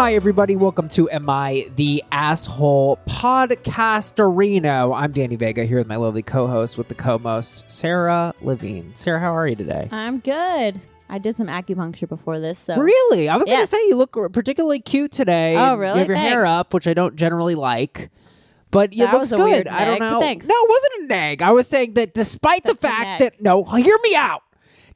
Hi, everybody. Welcome to Am I the Asshole Podcasterino. I'm Danny Vega here with my lovely co-host with the co-most, Sarah Levine. Sarah, how are you today? I'm good. I did some acupuncture before this, so... Really? I was going to say you look particularly cute today. Oh, really? You have your hair up, which I don't generally like. But it looks good. I don't know. Thanks. No, it wasn't a nag. I was saying that despite the fact that... No, hear me out.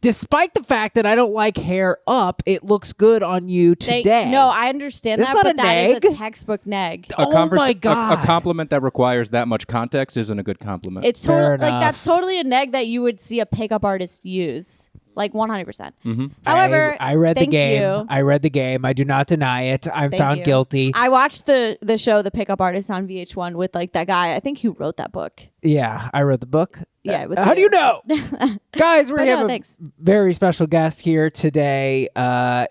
Despite the fact that I don't like hair up, it looks good on you today. No, I understand It's that, not but a that nag. is a textbook nag. Oh my God. A compliment that requires that much context isn't a good compliment. It's totally like that's totally a neg that you would see a pickup artist use. Like 100%. Mm-hmm. However, I read the game. You. I read the game. I do not deny it. I'm found guilty. I watched the show The Pickup Artist on VH1 with like that guy. I think he wrote that book. Yeah, I wrote the book. Yeah. How do you know? Guys, we have a very special guest here today. I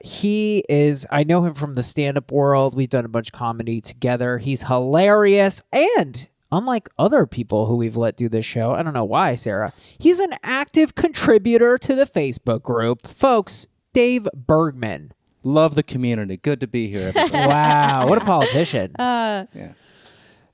know him from the stand-up world. We've done a bunch of comedy together. He's hilarious. And unlike other people who we've let do this show, I don't know why, Sarah, he's an active contributor to the Facebook group. Folks, Dave Bergman. Love the community. Good to be here, everybody. Wow, what a politician. Yeah.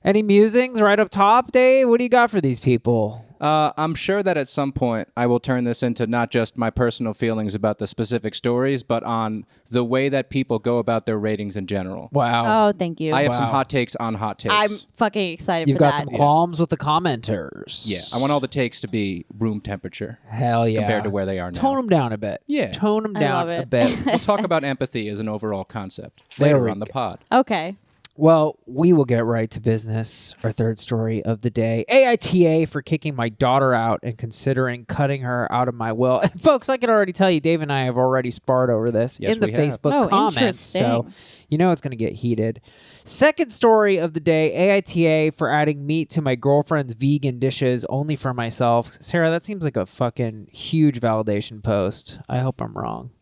Any musings right up top, Dave? What do you got for these people? I'm sure that at some point I will turn this into not just my personal feelings about the specific stories, but on the way that people go about their ratings in general. Wow. Oh, thank you. I have some hot takes on hot takes. I'm fucking excited You've for that. got some qualms with the commenters. Yeah, I want all the takes to be room temperature. Hell yeah. Compared to where they are now. Tone them down a bit. Yeah. Tone them down a bit. We'll talk about empathy as an overall concept There later we on the pod. Okay. Well, we will get right to business. Our third story of the day. AITA for kicking my daughter out and considering cutting her out of my will. And folks, I can already tell you, Dave and I have already sparred over this in the Facebook comments. So you know it's going to get heated. Second story of the day. AITA for adding meat to my girlfriend's vegan dishes only for myself. Sarah, that seems like a fucking huge validation post. I hope I'm wrong.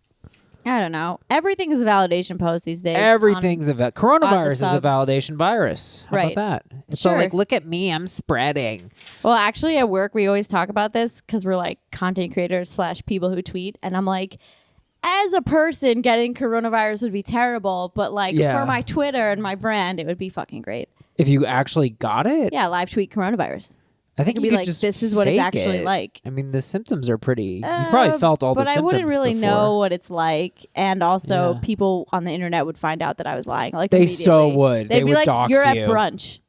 I don't know. Everything is a validation post these days. Everything's coronavirus is a validation virus. How about that? It's all like, look at me, I'm spreading. Well, actually at work, we always talk about this because we're like content creators / people who tweet. And I'm like, as a person, getting coronavirus would be terrible. But like for my Twitter and my brand, it would be fucking great. If you actually got it? Yeah, live tweet coronavirus. I think you could be like, just this is what it's actually like. I mean, the symptoms are pretty... you probably felt all the symptoms But I wouldn't really before. know what it's like. And also, people on the internet would find out that I was lying. Like they so would. They'd be would like, dox you're you. at brunch.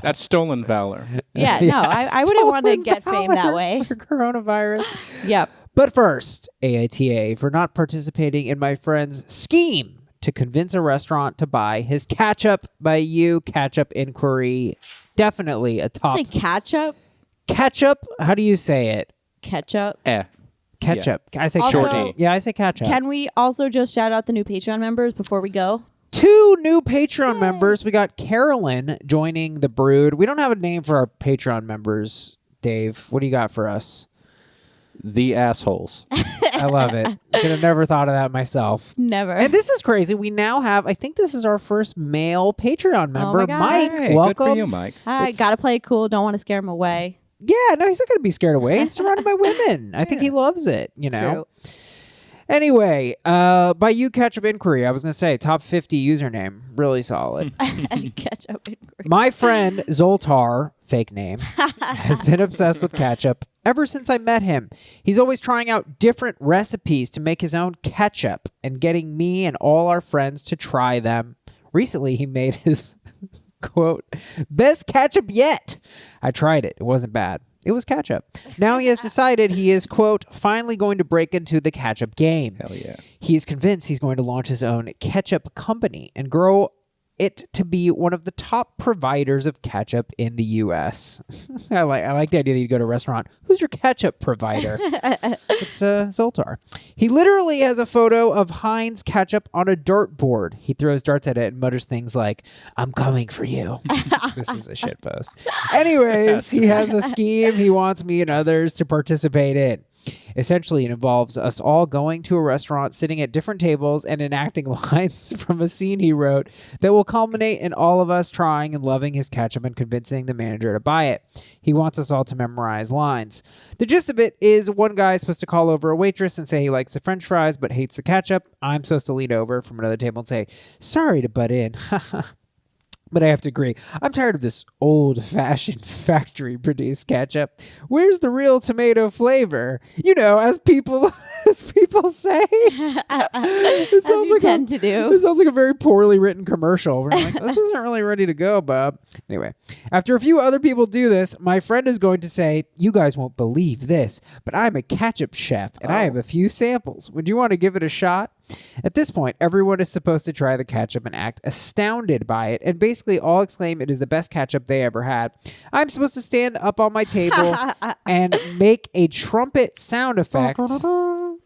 That's stolen valor. Yeah, no, I wouldn't want to get fame that way. For coronavirus. Yep. But first, AITA for not participating in my friend's scheme to convince a restaurant to buy his ketchup by you ketchup inquiry. Definitely a top... Say ketchup? Ketchup? How do you say it? Ketchup. Ketchup. Yeah. I say also, shorty. Yeah, I say ketchup. Can we also just shout out the new Patreon members before we go? 2 new Patreon members. We got Carolyn joining the brood. We don't have a name for our Patreon members, Dave. What do you got for us? The assholes. I love it. I could have never thought of that myself. Never. And this is crazy. We now have, I think this is our first male Patreon member. Oh my God. Mike, Hey, welcome. good for you, Mike. I gotta play it cool. Don't want to scare him away. Yeah, no, he's not going to be scared away. He's surrounded by women. I think he loves it, you know. True. Anyway, by you ketchup inquiry, I was going to say top 50 username. Really solid. Ketchup inquiry. My friend Zoltar, fake name, has been obsessed with ketchup ever since I met him. He's always trying out different recipes to make his own ketchup and getting me and all our friends to try them. Recently, he made his, quote, best ketchup yet. I tried it. It wasn't bad. It was ketchup. Now he has decided he is, quote, finally going to break into the ketchup game. Hell yeah. He is convinced he's going to launch his own ketchup company and grow it to be one of the top providers of ketchup in the U.S. I like the idea that you go to a restaurant. Who's your ketchup provider? It's Zoltar. He literally has a photo of Heinz ketchup on a dartboard. He throws darts at it and mutters things like, I'm coming for you. This is a shit post. Anyways, he has a scheme he wants me and others to participate in. Essentially, it involves us all going to a restaurant, sitting at different tables, and enacting lines from a scene he wrote that will culminate in all of us trying and loving his ketchup and convincing the manager to buy it. He wants us all to memorize lines. The gist of it is one guy is supposed to call over a waitress and say he likes the french fries but hates the ketchup. I'm supposed to lean over from another table and say, sorry to butt in. But I have to agree, I'm tired of this old-fashioned factory-produced ketchup. Where's the real tomato flavor? You know, as people say. As you tend to do. It sounds like a very poorly written commercial. We're like, this isn't really ready to go, bub. Anyway, after a few other people do this, my friend is going to say, you guys won't believe this, but I'm a ketchup chef, and I have a few samples. Would you want to give it a shot? At this point, everyone is supposed to try the ketchup and act astounded by it, and basically all exclaim it is the best ketchup they ever had. I'm supposed to stand up on my table and make a trumpet sound effect,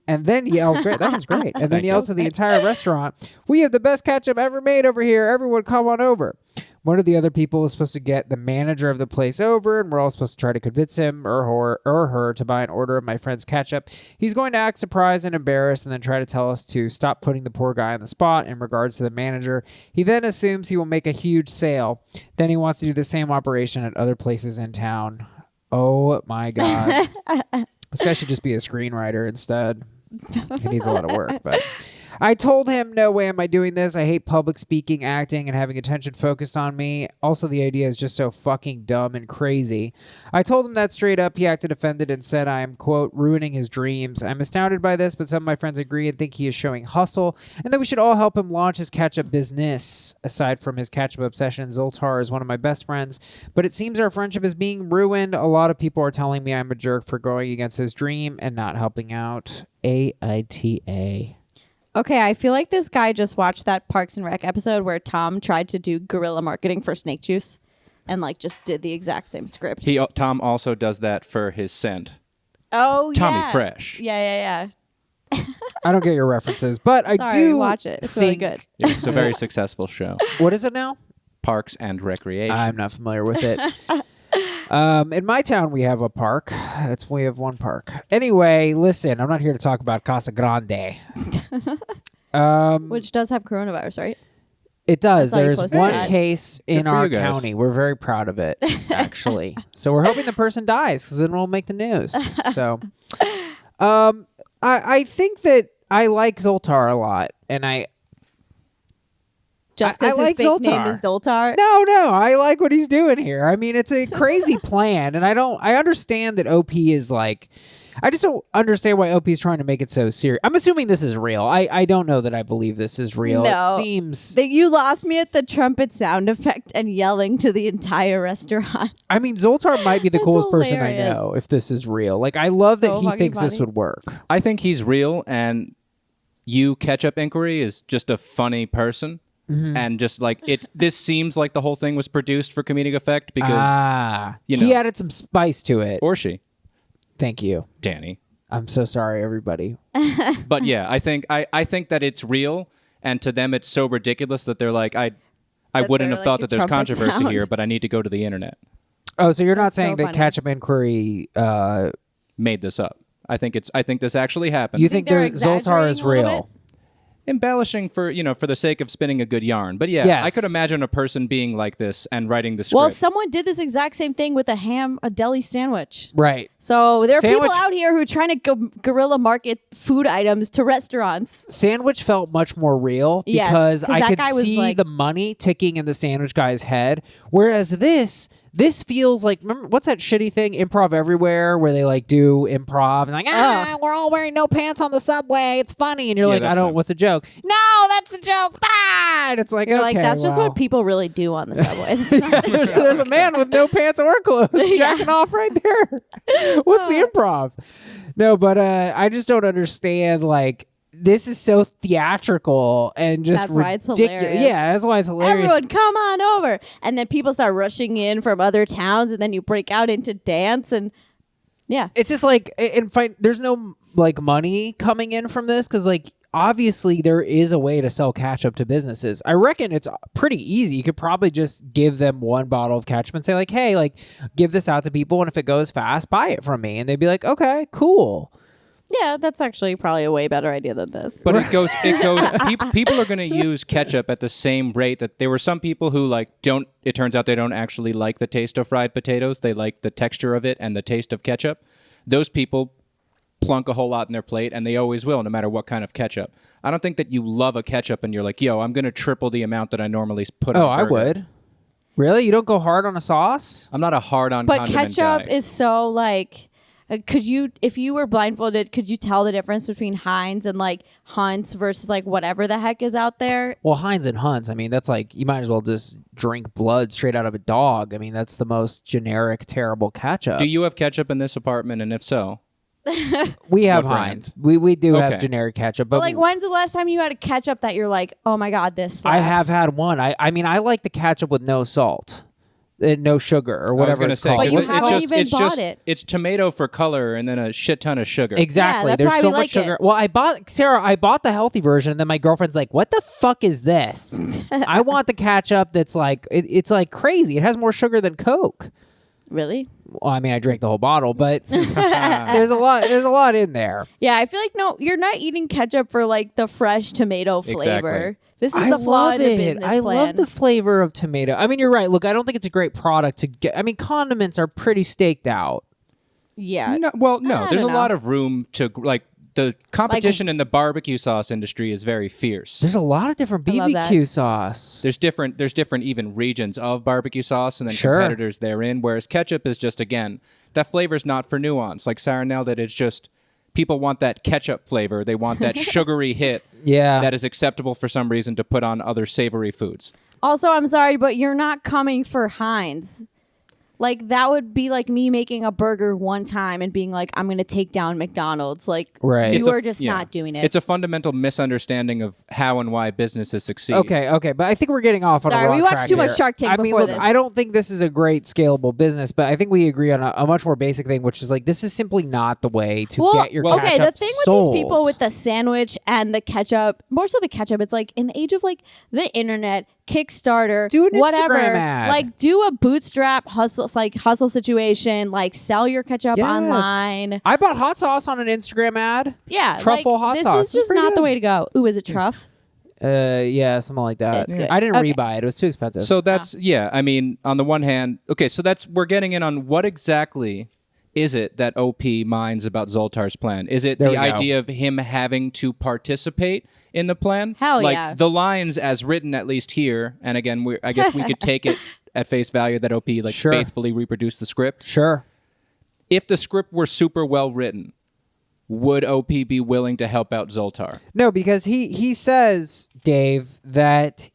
and then yell, great, that was great, and then yell to the entire restaurant, we have the best ketchup ever made over here, everyone come on over. One of the other people is supposed to get the manager of the place over, and we're all supposed to try to convince him or her to buy an order of my friend's ketchup. He's going to act surprised and embarrassed and then try to tell us to stop putting the poor guy on the spot in regards to the manager. He then assumes he will make a huge sale. Then he wants to do the same operation at other places in town. Oh my God. This guy should just be a screenwriter instead. He needs a lot of work, but... I told him, no way am I doing this. I hate public speaking, acting, and having attention focused on me. Also, the idea is just so fucking dumb and crazy. I told him that straight up. He acted offended and said I am, quote, ruining his dreams. I'm astounded by this, but some of my friends agree and think he is showing hustle and that we should all help him launch his ketchup business. Aside from his ketchup obsession, Zoltar is one of my best friends, but it seems our friendship is being ruined. A lot of people are telling me I'm a jerk for going against his dream and not helping out. AITA. Okay, I feel like this guy just watched that Parks and Rec episode where Tom tried to do guerrilla marketing for snake juice and like just did the exact same script. Tom also does that for his scent. Oh, Tommy yeah. Fresh. Yeah. I don't get your references, but I Sorry, do watch it. It's really good. Yeah, it's a very successful show. What is it now? Parks and Recreation. I'm not familiar with it. In my town, we have a park. We have one park. Anyway, listen, I'm not here to talk about Casa Grande. Which does have coronavirus, right? It does. I saw you There's posted one that. case in Good for our you guys. county. We're very proud of it, actually. So we're hoping the person dies because then we'll make the news. So I think that I like Zoltar a lot, and Just I because his like fake name Zoltar. is Zoltar. No, I like what he's doing here. I mean, it's a crazy plan, and I understand that OP is like, I just don't understand why OP is trying to make it so serious. I'm assuming this is real. I don't know that I believe this is real. No. It seems... You lost me at the trumpet sound effect and yelling to the entire restaurant. I mean, Zoltar might be the That's coolest person I hilarious. know if this is real. Like, I love So that he fucking thinks this funny. would work. I think he's real, and Ketchup Inquiry is just a funny person. Mm-hmm. And just like this seems like the whole thing was produced for comedic effect because he added some spice to it. Or she. Thank you, Danny. I'm so sorry, everybody. But yeah, I think that it's real, and to them it's so ridiculous that they're like, I wouldn't have they're thought like that a there's trumpet controversy sound. here, but I need to go to the internet. Oh, so you're not That's so saying that funny. Ketchup Inquiry? Made this up. I think this actually happened. You think they're Zoltar is exaggerating a little real? bit? Embellishing for the sake of spinning a good yarn. But yeah, Yes. I could imagine a person being like this and writing the script. Well, someone did this exact same thing with a deli sandwich. Right. So there are Sandwich- people out here who are trying to guerrilla market food items to restaurants. Sandwich felt much more real Yes, because 'cause I that could guy was see like- the money ticking in the sandwich guy's head. Whereas this feels like, remember, what's that shitty thing, Improv Everywhere, where they like do improv and like, we're all wearing no pants on the subway. It's funny. And you're like, that's what's a joke? No, that's the joke. Ah! And it's like, You're okay, like, that's just well. what people really do on the subway. That's not the joke. There's a man with no pants or clothes jacking off right there. What's the improv? No, but I just don't understand, like, this is so theatrical and just That's why it's ridiculous. hilarious. Yeah, that's why it's hilarious. Everyone, come on over. And then people start rushing in from other towns, and then you break out into dance. And yeah. It's just like, there's no like money coming in from this because like obviously there is a way to sell ketchup to businesses. I reckon it's pretty easy. You could probably just give them one bottle of ketchup and say like, hey, like give this out to people, and if it goes fast, buy it from me. And they'd be like, okay, cool. Yeah, that's actually probably a way better idea than this. But it goes. People are going to use ketchup at the same rate that there were some people who don't. It turns out they don't actually like the taste of fried potatoes. They like the texture of it and the taste of ketchup. Those people plunk a whole lot in their plate, and they always will, no matter what kind of ketchup. I don't think that you love a ketchup and you're like, yo, I'm going to triple the amount that I normally put on a burger. I would. Really? You don't go hard on a sauce? I'm not a hard-on but condiment ketchup guy. is so like... could you, if you were blindfolded, could you tell the difference between Heinz and like Hunt's versus like whatever the heck is out there? Well, Heinz and Hunt's, I mean, that's like, you might as well just drink blood straight out of a dog. I mean, that's the most generic, terrible ketchup. Do you have ketchup in this apartment? And if so, we have what Heinz. We do have Okay. generic ketchup. But Like, when's the last time you had a ketchup that you're like, oh my God, this slaps? I have had one. I mean, I like the ketchup with no salt. No sugar or whatever I was it's going called. to say, But you it's haven't just, even it's bought just, it. it's tomato for color and then a shit ton of sugar. Exactly. Yeah, that's There's why so we much like sugar. it. Well, I bought the healthy version, and then my girlfriend's like, "What the fuck is this?" I want the ketchup that's like it's like crazy. It has more sugar than Coke. Really? Well, I mean, I drank the whole bottle, but there's a lot in there. Yeah, I feel like no, you're not eating ketchup for like the fresh tomato flavor. Exactly. This is I the flaw love in the it. business I plan. love the flavor of tomato. I mean, you're right. Look, I don't think it's a great product to get. I mean, condiments are pretty staked out. Yeah. No, I there's a don't lot know. of room to the competition in the barbecue sauce industry is very fierce. There's a lot of different I love that. BBQ sauce. There's different even regions of barbecue sauce and then Sure. competitors therein. Whereas ketchup is just, again, that flavor's not for nuance. Like Sarah nailed it. It's just people want that ketchup flavor. They want that sugary hit Yeah. that is acceptable for some reason to put on other savory foods. Also, I'm sorry, but you're not coming for Heinz. Like, that would be like me making a burger one time and being like, I'm going to take down McDonald's. Like, Right. you It's a- are just yeah. not doing it. It's a fundamental misunderstanding of how and why businesses succeed. Okay, but I think we're getting off on Sorry, a wrong we watched track too much here. Shark Tank I mean, before look, this. I don't think this is a great scalable business, but I think we agree on a much more basic thing, which is like this is simply not the way to get your ketchup okay, the thing sold. with these people with the sandwich and the ketchup, more so the ketchup, it's like in the age of like the internet, Kickstarter, Do an whatever, Instagram ad. like do a bootstrap hustle situation, like sell your ketchup Yes. online. I bought hot sauce on an Instagram ad. Yeah, Truffle like, hot this sauce. is It's just pretty not the good. way to go. Ooh, is it truff? Yeah, something like that. It's good. I didn't Okay. rebuy it. It was too expensive. So that's, I mean, on the one hand, okay, so we're getting in on what exactly is it that OP minds about Zoltar's plan? Is it There the we go. idea of him having to participate in the plan? Hell like, yeah. the lines as written, at least here, and again, I guess we could take it at face value that OP Sure. faithfully reproduced the script. Sure. If the script were super well written, would OP be willing to help out Zoltar? No, because he says, Dave, that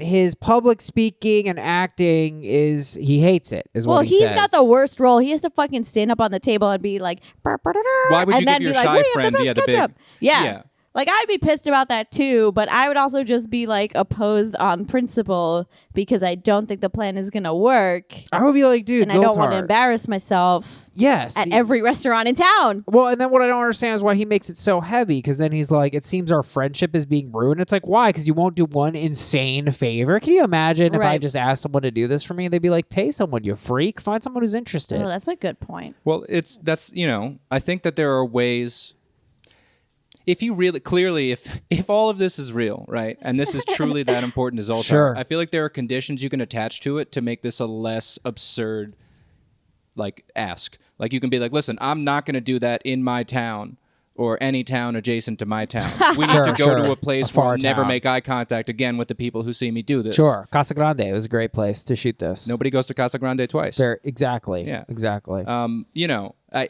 his public speaking and acting he hates it, is Well, what he he's says. got the worst role. He has to fucking stand up on the table and be like, Why would you and then give your be like, shy "We have friend the the best big... ketchup." Yeah. Yeah. Like, I'd be pissed about that too, but I would also just be like opposed on principle because I don't think the plan is going to work. I would be like, dude, And I don't want to Zoltar. embarrass myself Yes. at every restaurant in town. Well, and then what I don't understand is why he makes it so heavy, because then he's like, it seems our friendship is being ruined. It's like, why? Because you won't do one insane favor. Can you imagine if I Right. just asked someone to do this for me? They'd be like, pay someone, you freak. Find someone who's interested. Oh, that's a good point. Well, I think that there are ways. If you really clearly, if all of this is real, right, and this is truly that important to Zoltar, Sure. I feel like there are conditions you can attach to it to make this a less absurd, ask. Like, you can be like, listen, I'm not going to do that in my town or any town adjacent to my town. We need Sure, to go sure. to a place A where far I'll never town. make eye contact again with the people who see me do this. Sure. Casa Grande. It was a great place to shoot this. Nobody goes to Casa Grande twice. Exactly. Yeah. Exactly.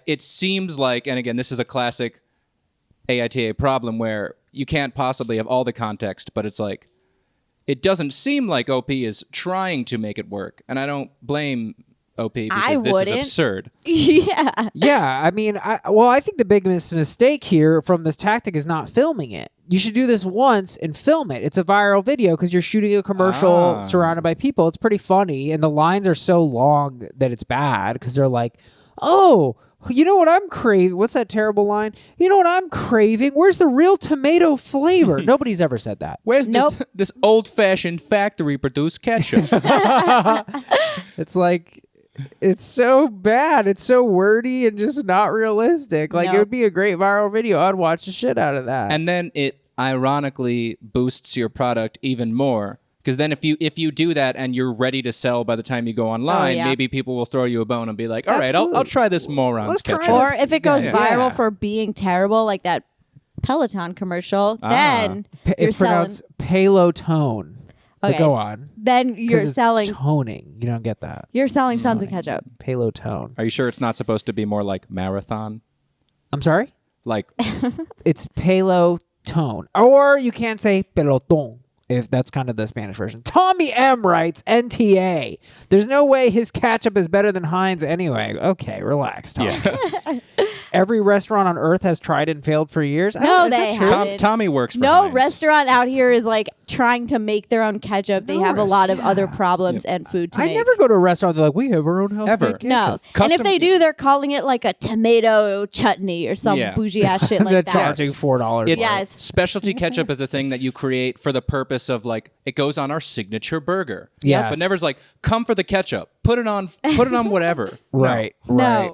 It seems like, and again, this is a classic AITA problem where you can't possibly have all the context, but it's like, it doesn't seem like OP is trying to make it work. And I don't blame OP because this wouldn't. is absurd. Yeah. Yeah, I mean, I think the biggest mistake here from this tactic is not filming it. You should do this once and film it. It's a viral video because you're shooting a commercial surrounded by people. It's pretty funny, and the lines are so long that it's bad because they're like, oh, you know what I'm craving? What's that terrible line? You know what I'm craving? Where's the real tomato flavor? Nobody's ever said that. Where's Nope. this old-fashioned factory-produced ketchup? It's like, it's so bad. It's so wordy and just not realistic. Like, it would be a great viral video. I'd watch the shit out of that. And then it ironically boosts your product even more. Because then if you do that and you're ready to sell by the time you go online, maybe people will throw you a bone and be like, all right, I'll try this moron's ketchup. Or if it goes viral for being terrible, like that Peloton commercial, then it's pronounced Palotone. Okay. But go on. Then you're selling toning. You don't get that. You're selling tons of ketchup. Palotone. Are you sure it's not supposed to be more like marathon? I'm sorry? Like it's Palotone. Or you can say Peloton, if that's kind of the Spanish version. Tommy M writes, NTA. There's no way his ketchup is better than Heinz anyway. Okay, relax, Tommy. Yeah. Every restaurant on earth has tried and failed for years. No, they haven't. Tommy works for No Heinz. restaurant out here is like trying to make their own ketchup. They have a lot of other problems and food to make. I never go to a restaurant. They're like, we have our own house. Ever. No. And if they do, they're calling it like a tomato chutney or some bougie ass shit like they're that. charging $4. Yes. Specialty ketchup is a thing that you create for the purpose of like, it goes on our signature burger. Yes. But never's like, come for the ketchup. Put it on whatever. Right. No. Right.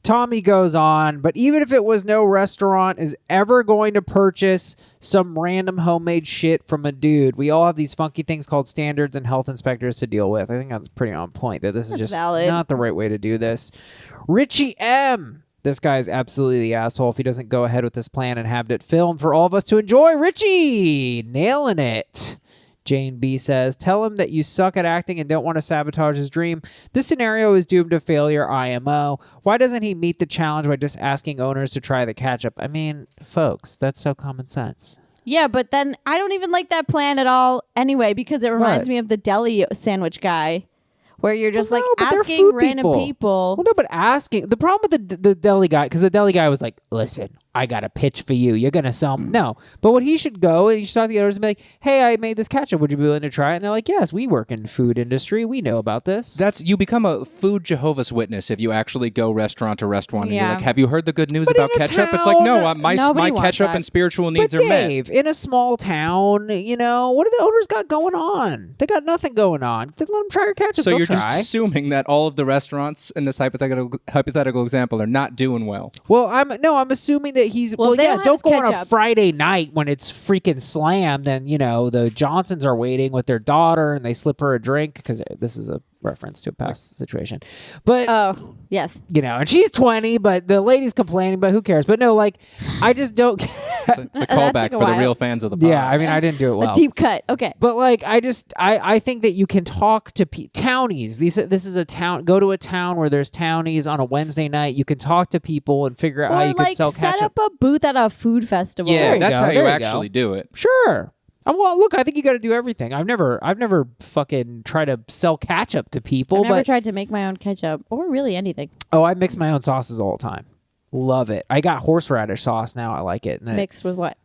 Tommy goes on, but even if it was no restaurant is ever going to purchase some random homemade shit from a dude, we all have these funky things called standards and health inspectors to deal with. I think that's pretty on point, that this is just valid. Not the right way to do this. Richie M. This guy is absolutely the asshole if he doesn't go ahead with this plan and have it filmed for all of us to enjoy. Richie! Nailing it. Jane B says, tell him that you suck at acting and don't want to sabotage his dream. This scenario is doomed to failure, IMO. Why doesn't he meet the challenge by just asking owners to try the ketchup? I mean, folks, that's so common sense. Yeah, but then I don't even like that plan at all anyway, because it reminds me of the deli sandwich guy, where you're just asking random people. Well, no, but asking. The problem with the deli guy, because the deli guy was like, listen, I got a pitch for you. You're going to sell. No. But what he should go and he should talk to the owners and be like, hey, I made this ketchup. Would you be willing to try it? And they're like, yes, we work in food industry. We know about this. You become a food Jehovah's Witness if you actually go restaurant to restaurant and you're like, have you heard the good news about ketchup? It's like, no, my ketchup and spiritual needs are met. Dave, in a small town, you know, what do the owners got going on? They got nothing going on. Then let them try your ketchup. So you're just assuming that all of the restaurants in this hypothetical example are not doing well. Well, I'm assuming that he's don't go on a Friday night when it's freaking slammed and, you know, the Johnsons are waiting with their daughter and they slip her a drink, because this is a reference to a past situation. But yes, you know, and she's 20, but the lady's complaining, but who cares? But no, like, I just don't. It's a callback for the real fans of the pod. Yeah, I mean, I didn't do it well. A deep cut. Okay. But like, I think that you can talk to townies. This is a town. Go to a town where there's townies on a Wednesday night. You can talk to people and figure out how you can sell ketchup. Set up a booth at a food festival. Yeah, that's how you actually do it. Sure. Well, look, I think you got to do everything. I've never fucking tried to sell ketchup to people. I've never tried to make my own ketchup or really anything. Oh, I mix my own sauces all the time. Love it. I got horseradish sauce now. I like it. Mixed with what?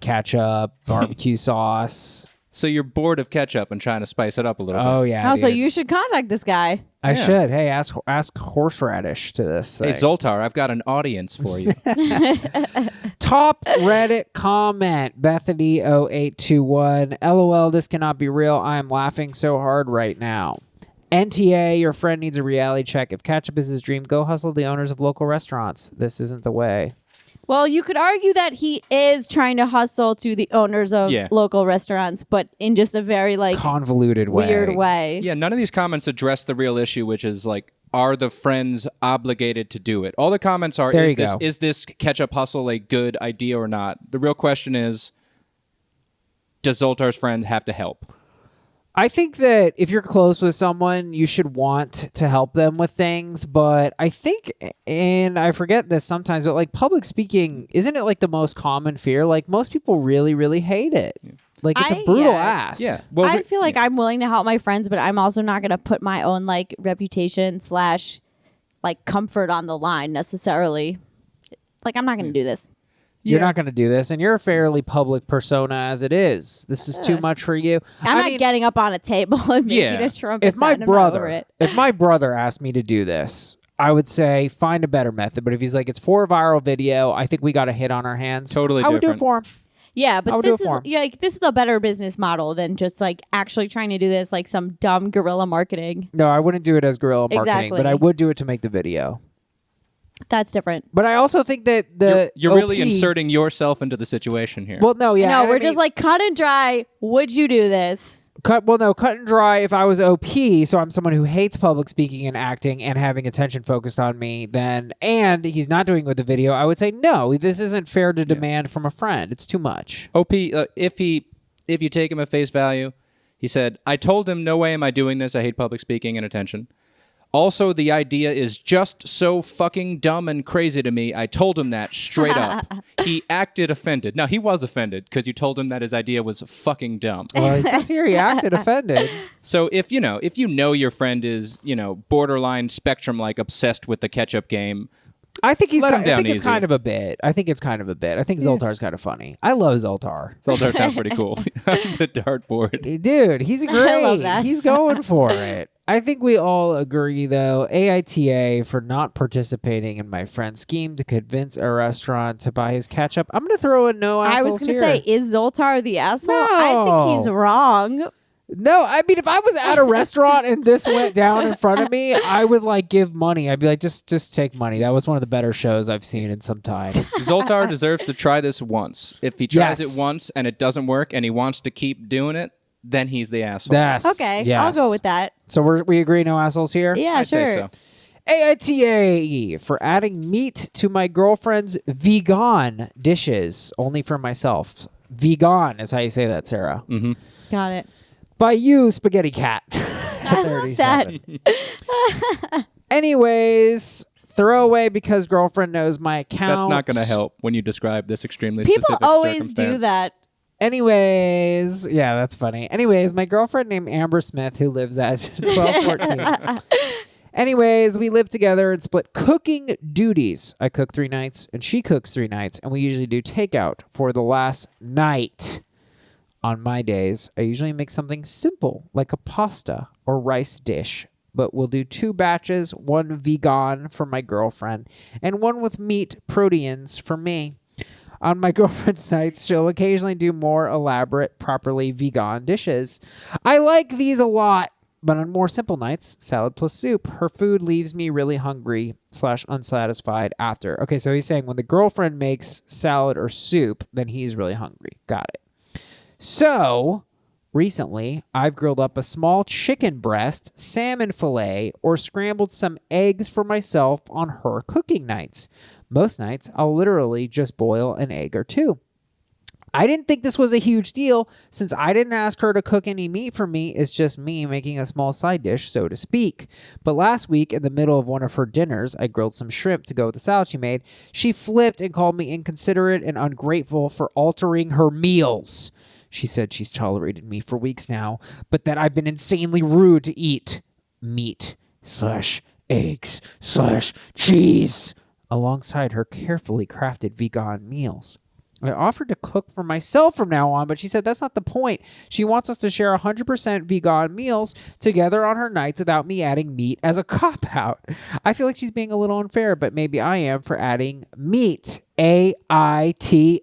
Ketchup, barbecue sauce. So you're bored of ketchup and trying to spice it up a little bit. Oh, yeah. So you should contact this guy. I should. Hey, ask horseradish to this thing. Hey, Zoltar, I've got an audience for you. Top Reddit comment, Bethany0821. LOL, this cannot be real. I am laughing so hard right now. NTA, your friend needs a reality check. If ketchup is his dream, go hustle the owners of local restaurants. This isn't the way. Well, you could argue that he is trying to hustle to the owners of local restaurants, but in just a very convoluted way. Weird way. Yeah, none of these comments address the real issue, which is like, are the friends obligated to do it? All the comments are, is this ketchup hustle a good idea or not? The real question is, does Zoltar's friend have to help? I think that if you're close with someone, you should want to help them with things. But I think, and I forget this sometimes, but like public speaking, isn't it like the most common fear? Like most people really, really hate it. Like it's a brutal ask. Yeah. Well, I feel like I'm willing to help my friends, but I'm also not going to put my own like reputation / comfort on the line necessarily. Like I'm not going to do this. You're not going to do this, and you're a fairly public persona as it is. This is too much for you. I'm not getting up on a table and making a trumpet sound. If my brother asked me to do this, I would say find a better method. But if he's like, it's for a viral video, I think we got a hit on our hands. Totally I would do different. it for him. Yeah, but do this it is for 'em. like this is a better business model than just like actually trying to do this like some dumb guerrilla marketing. No, I wouldn't do it as guerrilla marketing, but I Exactly. would do it to make the video. That's different. But I also think that the You're OP really inserting yourself into the situation here. Well, no, yeah. No, and I we're just mean, like cut and dry. Would you do this? cut and dry. If I was OP, so I'm someone who hates public speaking and acting and having attention focused on me, then and he's not doing it with the video, I would say no. This isn't fair to demand from a friend. It's too much. OP, if you take him at face value, he said, "I told him no way am I doing this. I hate public speaking and attention. Also, the idea is just so fucking dumb and crazy to me. I told him that straight up. He acted offended. No, he was offended because you told him that his idea was fucking dumb. Well, he says here he acted offended. So if you know your friend is, borderline spectrum like obsessed with the ketchup game, I think Let him I down think it's easy. kind of a bit. I think it's kind of a bit. I think Zoltar's kind of funny. I love Zoltar. Zoltar sounds pretty cool. The dartboard. Dude, he's great. love that. He's going for it. I think we all agree, though, AITA for not participating in my friend's scheme to convince a restaurant to buy his ketchup. I'm going to throw in no assholes I was going to here. say, is Zoltar the asshole? I think he's No. wrong. No, I mean, if I was at a restaurant and this went down in front of me, I would give money. I'd be like, just take money. That was one of the better shows I've seen in some time. Zoltar deserves to try this once. If he tries Yes. it once and it doesn't work and he wants to keep doing it, then he's the asshole. Yes. Okay, Yes. I'll go with that. So we agree, no assholes here? Yeah, I'd sure. say so. AITA for adding meat to my girlfriend's vegan dishes, only for myself. Vegan is how you say that, Sarah. Mm-hmm. Got it. By you, Spaghetti Cat. I love that. 37. Anyways, throwaway because girlfriend knows my account. That's not going to help when you describe this extremely People specific always do circumstance. that. Anyways, yeah, that's funny. Anyways, my girlfriend named Amber Smith, who lives at 1214. Anyways, we live together and split cooking duties. I cook 3 nights and she cooks 3 nights, and we usually do takeout for the last night. On my days, I usually make something simple like a pasta or rice dish, but we'll do 2 batches, 1 vegan for my girlfriend and 1 with meat proteins for me. On my girlfriend's nights, she'll occasionally do more elaborate, properly vegan dishes. I like these a lot, but on more simple nights, salad plus soup, her food leaves me really hungry / unsatisfied after. Okay, so he's saying when the girlfriend makes salad or soup, then he's really hungry. Got it. So, recently, I've grilled up a small chicken breast, salmon fillet, or scrambled some eggs for myself on her cooking nights. Most nights, I'll literally just boil an egg or 2. I didn't think this was a huge deal since I didn't ask her to cook any meat for me. It's just me making a small side dish, so to speak. But last week, in the middle of one of her dinners, I grilled some shrimp to go with the salad she made. She flipped and called me inconsiderate and ungrateful for altering her meals. She said she's tolerated me for weeks now, but that I've been insanely rude to eat meat / eggs / cheese alongside her carefully crafted vegan meals. I offered to cook for myself from now on, but she said that's not the point. She wants us to share 100% vegan meals together on her nights without me adding meat as a cop-out. I feel like she's being a little unfair, but maybe I am for adding meat. AITA.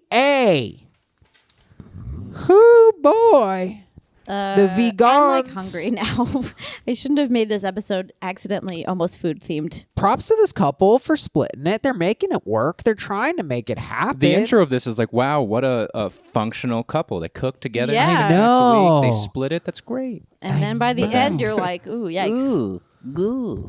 Whoo boy. The vegans. I'm hungry now. I shouldn't have made this episode accidentally almost food themed. Props to this couple for splitting it. They're making it work. They're trying to make it happen. The intro of this is like, wow, what a functional couple. They cook together. Yeah. nights I a know. week. They split it. That's great. And then by the end, you're like, ooh, yikes.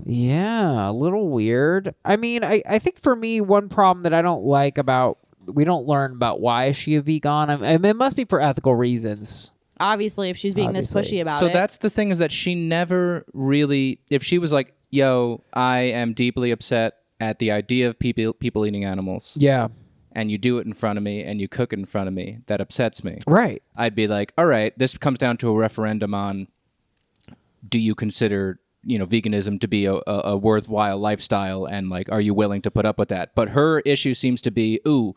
Yeah, a little weird. I mean, I think for me, one problem that I don't like about, we don't learn about why is she a vegan. I mean, it must be for ethical reasons. Obviously, if she's being this Obviously. pushy about So it. that's the thing, is that she never really, if she was like, yo, I am deeply upset at the idea of people eating animals, Yeah. and you do it in front of me and you cook it in front of me, that upsets me. Right. I'd be like, all right, this comes down to a referendum on, do you consider, veganism to be a worthwhile lifestyle, and like, are you willing to put up with that? But her issue seems to be, ooh,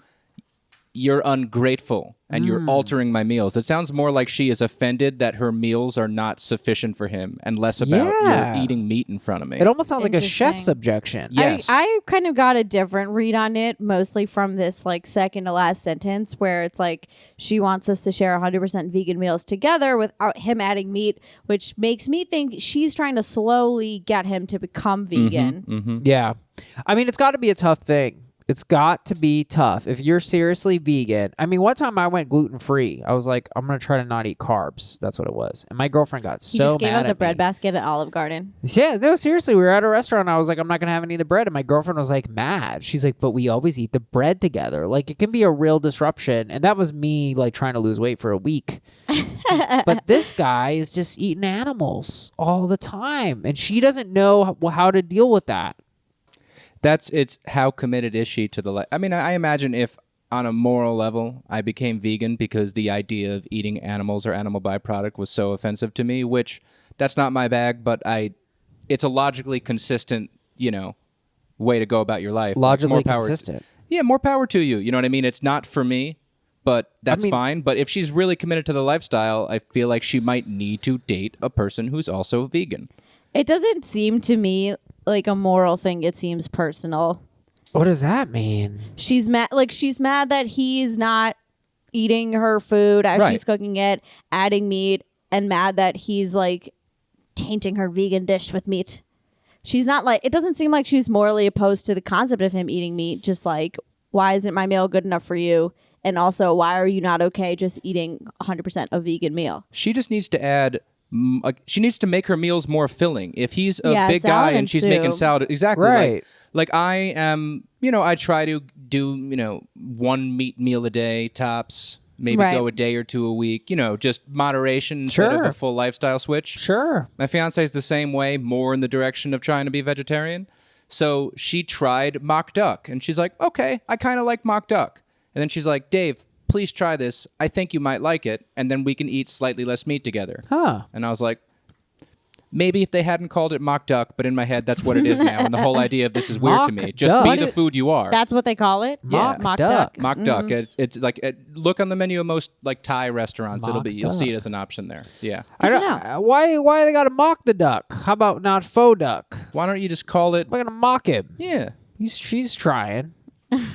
you're ungrateful and you're altering my meals. It sounds more like she is offended that her meals are not sufficient for him and less about you're eating meat in front of me. It almost sounds like a chef's objection. Yes. I kind of got a different read on it, mostly from this like second to last sentence where it's like she wants us to share 100% vegan meals together without him adding meat, which makes me think she's trying to slowly get him to become vegan. Yeah. I mean, it's got to be a tough thing. It's got to be tough. If you're seriously vegan, I mean, one time I went gluten-free. I was like, I'm going to try to not eat carbs. That's what it was. And my girlfriend got so mad at me. You just gave up the bread basket at Olive Garden. Yeah, no, seriously. We were at a restaurant. I was like, I'm not going to have any of the bread. And my girlfriend was like mad. She's like, but we always eat the bread together. Like, it can be a real disruption. And that was me, like, trying to lose weight for a week. But this guy is just eating animals all the time. And she doesn't know how to deal with that. It's how committed is she to the life? I mean, I imagine if on a moral level I became vegan because the idea of eating animals or animal byproduct was so offensive to me, which that's not my bag, but it's a logically consistent, way to go about your life. Logically consistent. Yeah, more power to you. You know what I mean? It's not for me, but that's fine. But if she's really committed to the lifestyle, I feel like she might need to date a person who's also vegan. It doesn't seem to me like a moral thing. It seems personal. What does that mean? She's mad. Like, she's mad that he's not eating her food as she's cooking it, adding meat, and mad that he's like tainting her vegan dish with meat. She's not like, it doesn't seem like she's morally opposed to the concept of him eating meat. Just like, why isn't my meal good enough for you? And also, why are you not okay just eating 100% a vegan meal? She just needs to add. She needs to make her meals more filling. If he's a big guy and she's making salad, exactly. Right. Like I am, I try to do, one meat meal a day tops, maybe go a day or two a week, just moderation instead of a full lifestyle switch. Sure. My fiance is the same way, more in the direction of trying to be vegetarian. So she tried mock duck and she's like, okay, I kind of like mock duck. And then she's like, Dave, please try this. I think you might like it. And then we can eat slightly less meat together. Huh. And I was like, maybe if they hadn't called it mock duck, but in my head, that's what it is now. And the whole idea of this is weird to me. Just be the food you are. That's what they call it? Mock Mock duck. duck. Mock duck. It's like, look on the menu of most like Thai restaurants. You'll see it as an option there. Yeah. I don't, why they got to mock the duck? How about not faux duck? Why don't you just call it? We're going to mock him. Yeah. She's trying.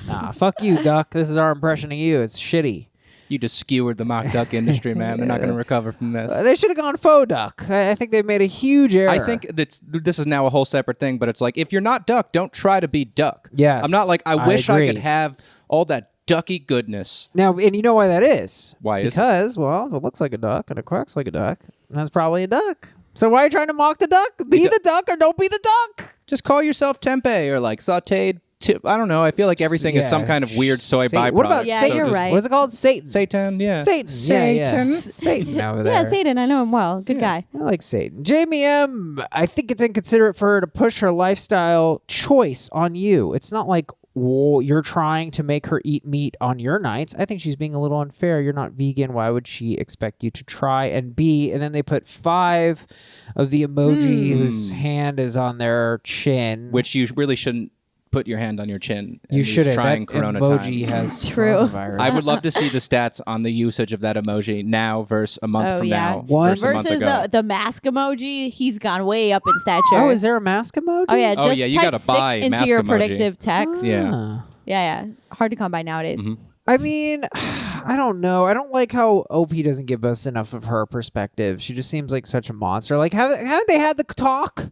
Nah, fuck you, duck. This is our impression of you. It's shitty. You just skewered the mock duck industry, man. They're not going to recover from this. They should have gone faux duck. I think they've made a huge error. I think this is now a whole separate thing, but it's like, if you're not duck, don't try to be duck. Yes, I'm not like, I wish I agree. could have all that ducky goodness. Now, and you know why that is? Why is Because, well, if it looks like a duck and it quacks like a duck, that's probably a duck. So why are you trying to mock the duck? Be the duck or don't be the duck. Just call yourself tempeh or like sauteed. I don't know. I feel like everything is some kind of weird soy byproduct. What about Satan? You're right. What is it called? Satan. Satan, yeah. Satan. Satan. Yeah. Satan over there. Yeah, Satan. I know him well. Good guy. I like Satan. Jamie M., I think it's inconsiderate for her to push her lifestyle choice on you. It's not like, well, you're trying to make her eat meat on your nights. I think she's being a little unfair. You're not vegan. Why would she expect you to try and be? And then they put 5 of the emoji whose hand is on their chin. Which you really shouldn't put your hand on your chin. You shouldn't. Trying That corona emoji times. has True. coronavirus. I would love to see the stats on the usage of that emoji now versus a month from now. One versus a month Versus ago. the mask emoji, he's gone way up in stature. Oh, is there a mask emoji? Oh yeah, Oh, just yeah, you type gotta sick buy into mask your emoji. predictive text. Yeah. Yeah. Hard to come by nowadays. I mean, I don't know. I don't like how OP doesn't give us enough of her perspective. She just seems like such a monster. Like, haven't they had the talk?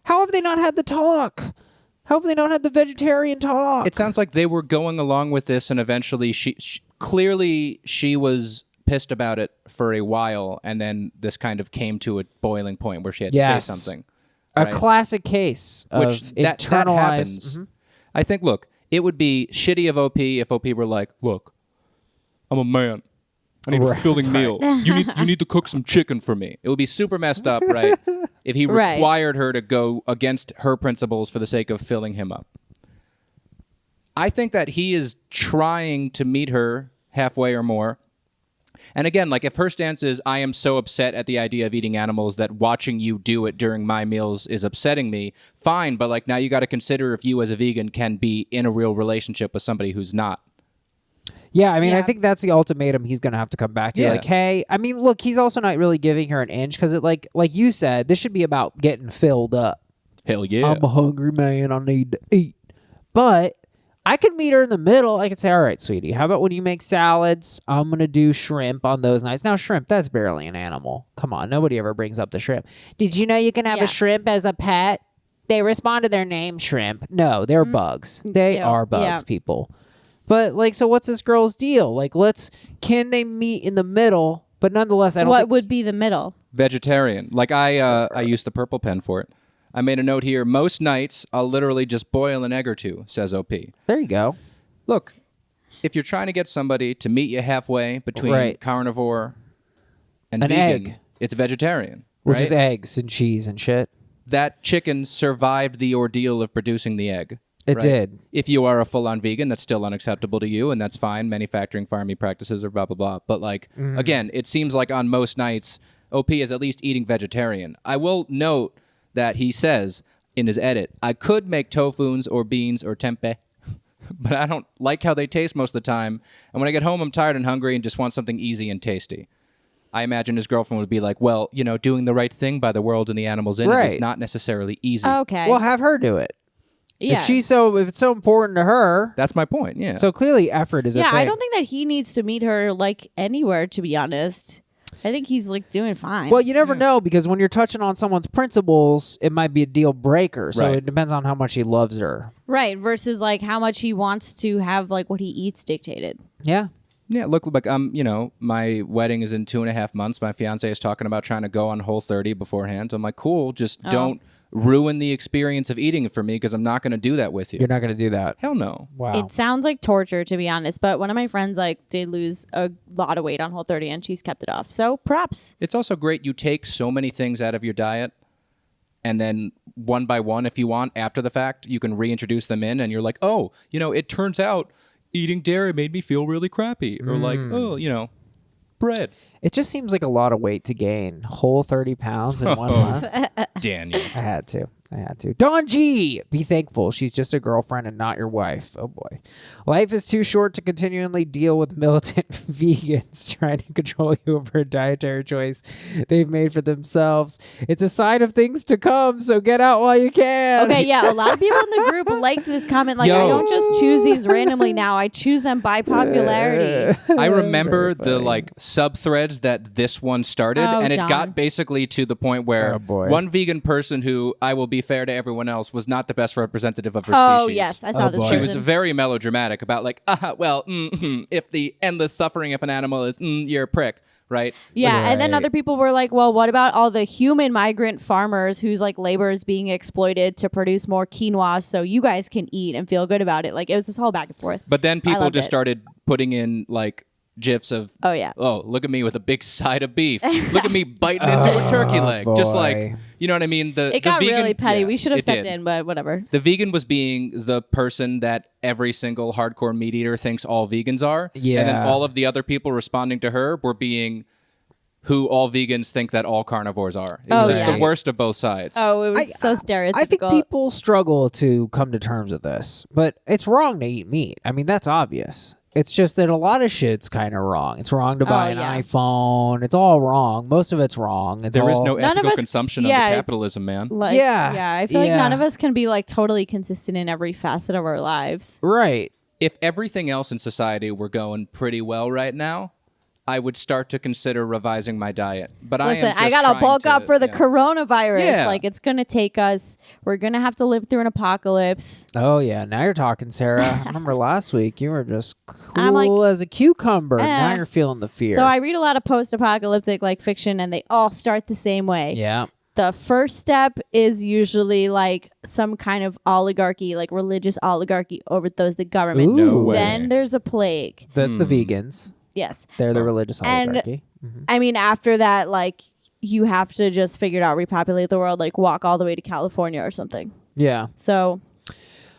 How have they not had the talk? How have they not had the vegetarian talk? It sounds like they were going along with this, and eventually she clearly was pissed about it for a while, and then this kind of came to a boiling point where she had to say something. A right? classic case of that internalized. happens. I think, look, it would be shitty of OP if OP were like, look, I'm a man. I need a filling meal. You need to cook some chicken for me. It would be super messed up, right? If he required her to go against her principles for the sake of filling him up. I think that he is trying to meet her halfway or more. And again, like if her stance is, I am so upset at the idea of eating animals that watching you do it during my meals is upsetting me, fine. But like now you got to consider if you as a vegan can be in a real relationship with somebody who's not. Yeah, I mean, Yeah. I think that's the ultimatum he's going to have to come back to. Yeah. Like, hey, I mean, look, he's also not really giving her an inch because, like you said, this should be about getting filled up. Hell yeah. I'm a hungry man. I need to eat. But I could meet her in the middle. I could say, all right, sweetie, how about when you make salads, I'm going to do shrimp on those nights. Now, shrimp, that's barely an animal. Come on. Nobody ever brings up the shrimp. Did you know you can have a shrimp as a pet? They respond to their name, shrimp. No, they're bugs. They are bugs, people. But, like, so what's this girl's deal? Like, can they meet in the middle? But nonetheless, I don't What would be the middle? Vegetarian. Like I used the purple pen for it. I made a note here. Most nights, I'll literally just boil an egg or two, says OP. There you go. Look, if you're trying to get somebody to meet you halfway between carnivore and an vegan, egg. It's vegetarian. Which right? is eggs and cheese and shit. That chicken survived the ordeal of producing the egg. It did. If you are a full-on vegan, that's still unacceptable to you, and that's fine. Manufacturing, farming practices are blah, blah, blah. But, like, again, it seems like on most nights, OP is at least eating vegetarian. I will note that he says in his edit, I could make tofuns or beans or tempeh, but I don't like how they taste most of the time. And when I get home, I'm tired and hungry and just want something easy and tasty. I imagine his girlfriend would be like, well, you know, doing the right thing by the world and the animals in it is not necessarily easy. Okay. Well, have her do it. Yeah. If it's so important to her, That's my point, yeah. so clearly effort is a thing. I don't think that he needs to meet her like anywhere, to be honest. I think he's like doing fine. Well, you never know because when you're touching on someone's principles, it might be a deal breaker. So Right. it depends on how much he loves her. Right, versus like how much he wants to have like what he eats dictated. Yeah. Yeah, look, like my wedding is in 2.5 months. My fiance is talking about trying to go on Whole30 beforehand. I'm like, cool, just don't ruin the experience of eating it for me because I'm not going to do that with you. You're not going to do that. Hell no. Wow. It sounds like torture, to be honest. But one of my friends like did lose a lot of weight on Whole30 and she's kept it off. So props. It's also great you take so many things out of your diet and then one by one, if you want, after the fact, you can reintroduce them in and you're like, oh, you know, it turns out eating dairy made me feel really crappy. Or like, oh, you know, bread. It just seems like a lot of weight to gain. Whole 30 pounds in 1 month. Daniel. I had to. Dawn G! Be thankful. She's just a girlfriend and not your wife. Oh, boy. Life is too short to continually deal with militant vegans trying to control you over a dietary choice they've made for themselves. It's a sign of things to come, so get out while you can. Okay, yeah, a lot of people in the group liked this comment. Like, I don't just choose these randomly now. I choose them by popularity. I remember the like sub-threads that this one started, and it Don. got basically to the point where one vegan person who, I will be fair to everyone else, was not the best representative of her Oh, species. yes, I saw this She person. was very melodramatic about like, if the endless suffering of an animal is, you're a prick, right? Yeah, and then other people were like, well, what about all the human migrant farmers whose like labor is being exploited to produce more quinoa so you guys can eat and feel good about it? Like, it was this whole back and forth. But then people loved just it. started putting in like GIFs of, oh, look at me with a big side of beef. Look at me biting into a turkey leg. Just boy. like, you know what I mean? It got vegan, really petty. yeah, We should have it stepped did. in, but whatever. The vegan was being the person that every single hardcore meat eater thinks all vegans are. Yeah. And then all of the other people responding to her were being who all vegans think that all carnivores are. It was just the worst of both sides. Oh, it was so stereotypical. I think people struggle to come to terms with this, but it's wrong to eat meat. I mean, that's obvious. It's just that a lot of shit's kind of wrong. It's wrong to buy an iPhone. It's all wrong. Most of it's wrong. There is no None of ethical us- consumption yeah, under capitalism, man. Like, Yeah. I feel like Yeah. none of us can be like totally consistent in every facet of our lives. Right. If everything else in society were going pretty well right now, I would start to consider revising my diet. But Listen, I I gotta bulk up for the coronavirus. Yeah. Like, it's gonna take us. We're gonna have to live through an apocalypse. Oh, yeah. Now you're talking, Sarah. I remember last week you were just I'm like, cool as a cucumber. Now you're feeling the fear. So I read a lot of post-apocalyptic like fiction, and they all start the same way. Yeah. The first step is usually like some kind of oligarchy, like religious oligarchy, overthrows the government. Ooh. No way. Then there's a plague. That's the vegans. Yes. They're the religious And- oligarchy. I mean, after that, like, you have to just figure it out, repopulate the world, like walk all the way to California or something. Yeah. So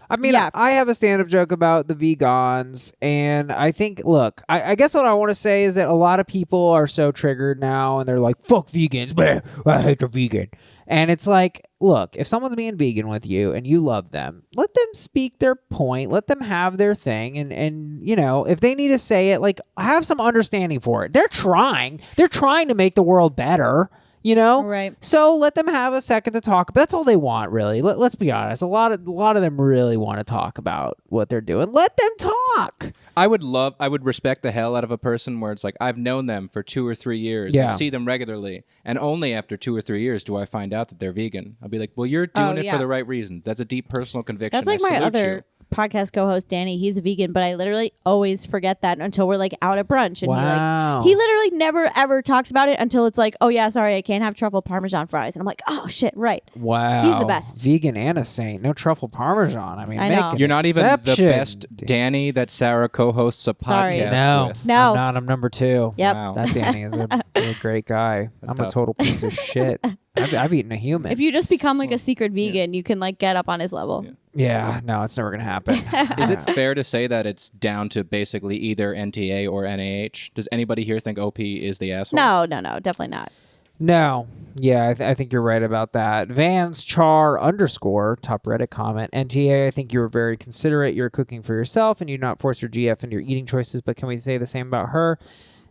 I mean, Yeah. I have a stand-up joke about the vegans, and I think, look, I guess what I want to say is that a lot of people are so triggered now, and they're like, fuck vegans, man, I hate the vegan. And it's like, look, if someone's being vegan with you and you love them, let them speak their point, let them have their thing, and you know, if they need to say it, like, have some understanding for it. They're trying to make the world better. You know, Right. So let them have a second to talk. But that's all they want, really. Let's be honest. A lot of them really want to talk about what they're doing. Let them talk. I would respect the hell out of a person where it's like, I've known them for 2 or 3 years. Yeah. I see them regularly. And only after 2 or 3 years do I find out that they're vegan. I'll be like, well, you're doing it for the right reason. That's a deep personal conviction. That's like I my salute other you. podcast co-host Danny. He's a vegan, but I literally always forget that until we're like out at brunch, and Wow. he literally never ever talks about it until it's like, oh yeah, sorry, I can't have truffle parmesan fries, and I'm like, oh shit, right. Wow. He's the best. Vegan and a saint. No truffle parmesan. I mean, I make know. an You're not even the exception. best Danny that Sarah co-hosts a Sorry. podcast No, with. No. I'm not. I'm number 2. Yep. Wow. That Danny is a great guy. That's I'm a tough. total piece of shit. I've eaten a human. If you just become like a secret vegan, you can like get up on his level. Yeah, no, it's never gonna happen. Is it fair to say that it's down to basically either NTA or NAH? Does anybody here think OP is the asshole? No, definitely not. No. Yeah, I think you're right about that. Vans Char _ top Reddit comment. NTA, I think you were very considerate. You're cooking for yourself and you not force your GF into your eating choices, but can we say the same about her?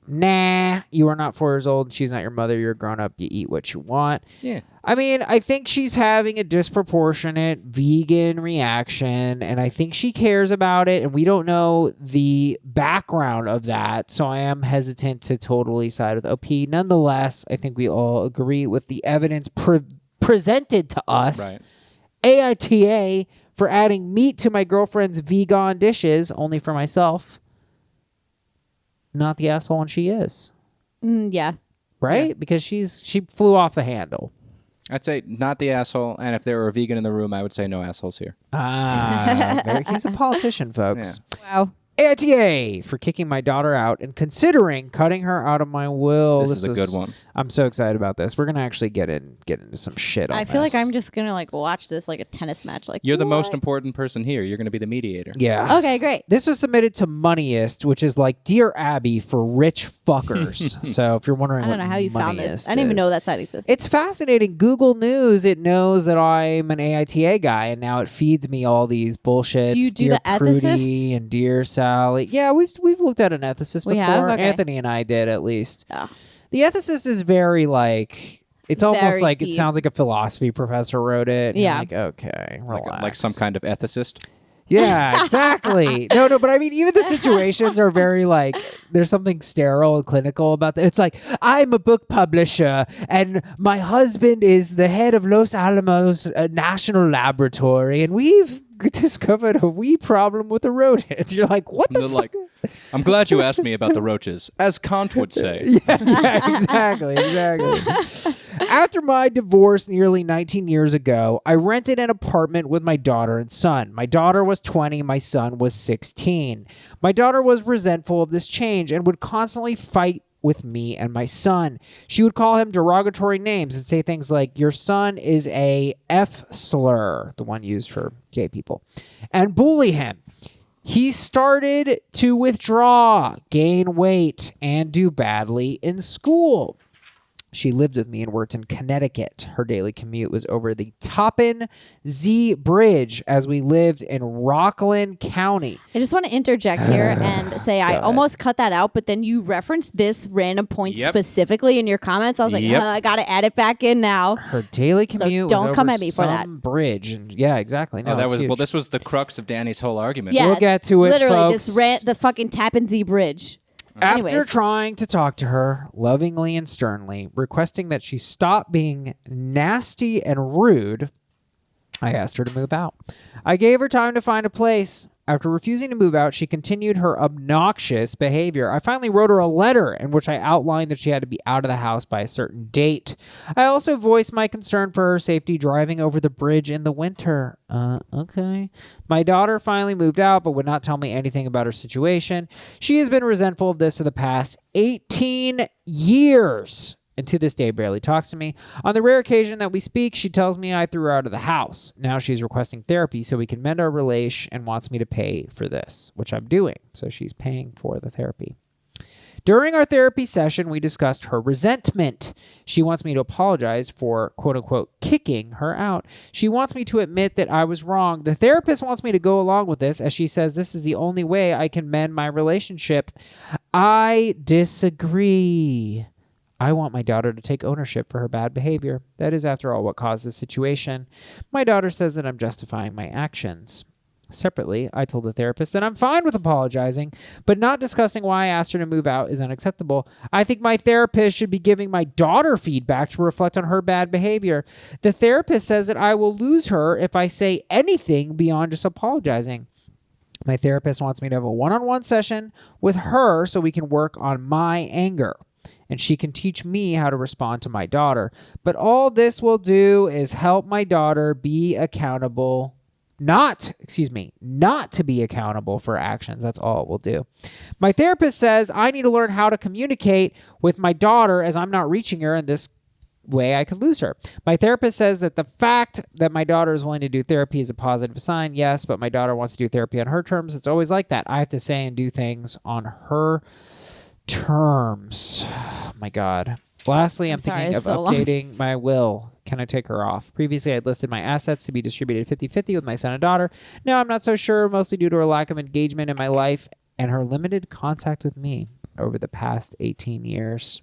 Nah, you are not 4 years old. She's not your mother. You're a grown up. You eat what you want. Yeah. I mean, I think she's having a disproportionate vegan reaction, and I think she cares about it, and we don't know the background of that, so I am hesitant to totally side with OP. Nonetheless, I think we all agree with the evidence presented to us. Right. AITA for adding meat to my girlfriend's vegan dishes, only for myself. Not the asshole, and she is. Yeah. Right? Yeah. Because she flew off the handle. I'd say not the asshole, and if there were a vegan in the room, I would say no assholes here. He's a politician, folks. Wow. AITA for kicking my daughter out and considering cutting her out of my will. This is a good one. I'm so excited about this. We're gonna actually get into some shit on I feel like this. I'm just gonna like watch this like a tennis match. Like You're the most what? important person here. You're going to be the mediator. Yeah. Okay, great. This was submitted to Moneyist, which is like Dear Abby for rich fuckers. So if you're wondering, I don't what know how you found this. Moneyist I didn't even is. know that site existed. It's fascinating. Google News, it knows that I'm an AITA guy, and now it feeds me all these bullshits. Do you do Dear the Prudy ethicist? and Dear Sally. Yeah, we've looked at an ethicist We before. have? Okay. Anthony and I did, at least. Oh. The ethicist is very like. It's almost Very like it deep. sounds like a philosophy professor wrote it. And you're Yeah. like, okay, relax. Like some kind of ethicist. Yeah, exactly. No, but I mean, even the situations are very like, there's something sterile and clinical about that. It's like, I'm a book publisher and my husband is the head of Los Alamos National Laboratory and we've discovered a wee problem with the rodents. You're like, what the They're fuck? like, I'm glad you asked me about the roaches, as Kant would say. Yeah, exactly. After my divorce nearly 19 years ago, I rented an apartment with my daughter and son. My daughter was 20, my son was 16. My daughter was resentful of this change and would constantly fight with me and my son. She would call him derogatory names and say things like, your son is a F slur, the one used for gay people, and bully him. He started to withdraw, gain weight, and do badly in school. She lived with me and worked in Connecticut. Her daily commute was over the Toppin Z Bridge as we lived in Rockland County. I just want to interject here and say I almost cut that out, but then you referenced this random point Yep. specifically in your comments. I was like, Yep. I got to add it back in now. Her daily So commute don't was come over at me for that. some bridge. And yeah, exactly. No, Oh, that it's was huge. well. This was the crux of Danny's whole argument. Yeah, We'll get to it, literally folks. the fucking Tappan Z Bridge. After Anyways. trying to talk to her lovingly and sternly, requesting that she stop being nasty and rude, I asked her to move out. I gave her time to find a place. After refusing to move out, she continued her obnoxious behavior. I finally wrote her a letter in which I outlined that she had to be out of the house by a certain date. I also voiced my concern for her safety driving over the bridge in the winter. Okay. My daughter finally moved out, but would not tell me anything about her situation. She has been resentful of this for the past 18 years. and to this day barely talks to me. On the rare occasion that we speak, she tells me I threw her out of the house. Now she's requesting therapy so we can mend our relation and wants me to pay for this, which I'm doing. So she's paying for the therapy. During our therapy session, we discussed her resentment. She wants me to apologize for, quote unquote, kicking her out. She wants me to admit that I was wrong. The therapist wants me to go along with this, as she says this is the only way I can mend my relationship. I disagree. I want my daughter to take ownership for her bad behavior. That is, after all, what caused this situation. My daughter says that I'm justifying my actions. Separately, I told the therapist that I'm fine with apologizing, but not discussing why I asked her to move out is unacceptable. I think my therapist should be giving my daughter feedback to reflect on her bad behavior. The therapist says that I will lose her if I say anything beyond just apologizing. My therapist wants me to have a one-on-one session with her so we can work on my anger, and she can teach me how to respond to my daughter. But all this will do is help my daughter be accountable. Not to be accountable for actions. That's all it will do. My therapist says I need to learn how to communicate with my daughter as I'm not reaching her, and this way I could lose her. My therapist says that the fact that my daughter is willing to do therapy is a positive sign. Yes, but my daughter wants to do therapy on her terms. It's always like that. I have to say and do things on her terms. Oh my God. Lastly, I'm thinking of updating my will. Can I take her off? Previously, I'd listed my assets to be distributed 50-50 with my son and daughter. Now I'm not so sure, mostly due to her lack of engagement in my life and her limited contact with me over the past 18 years.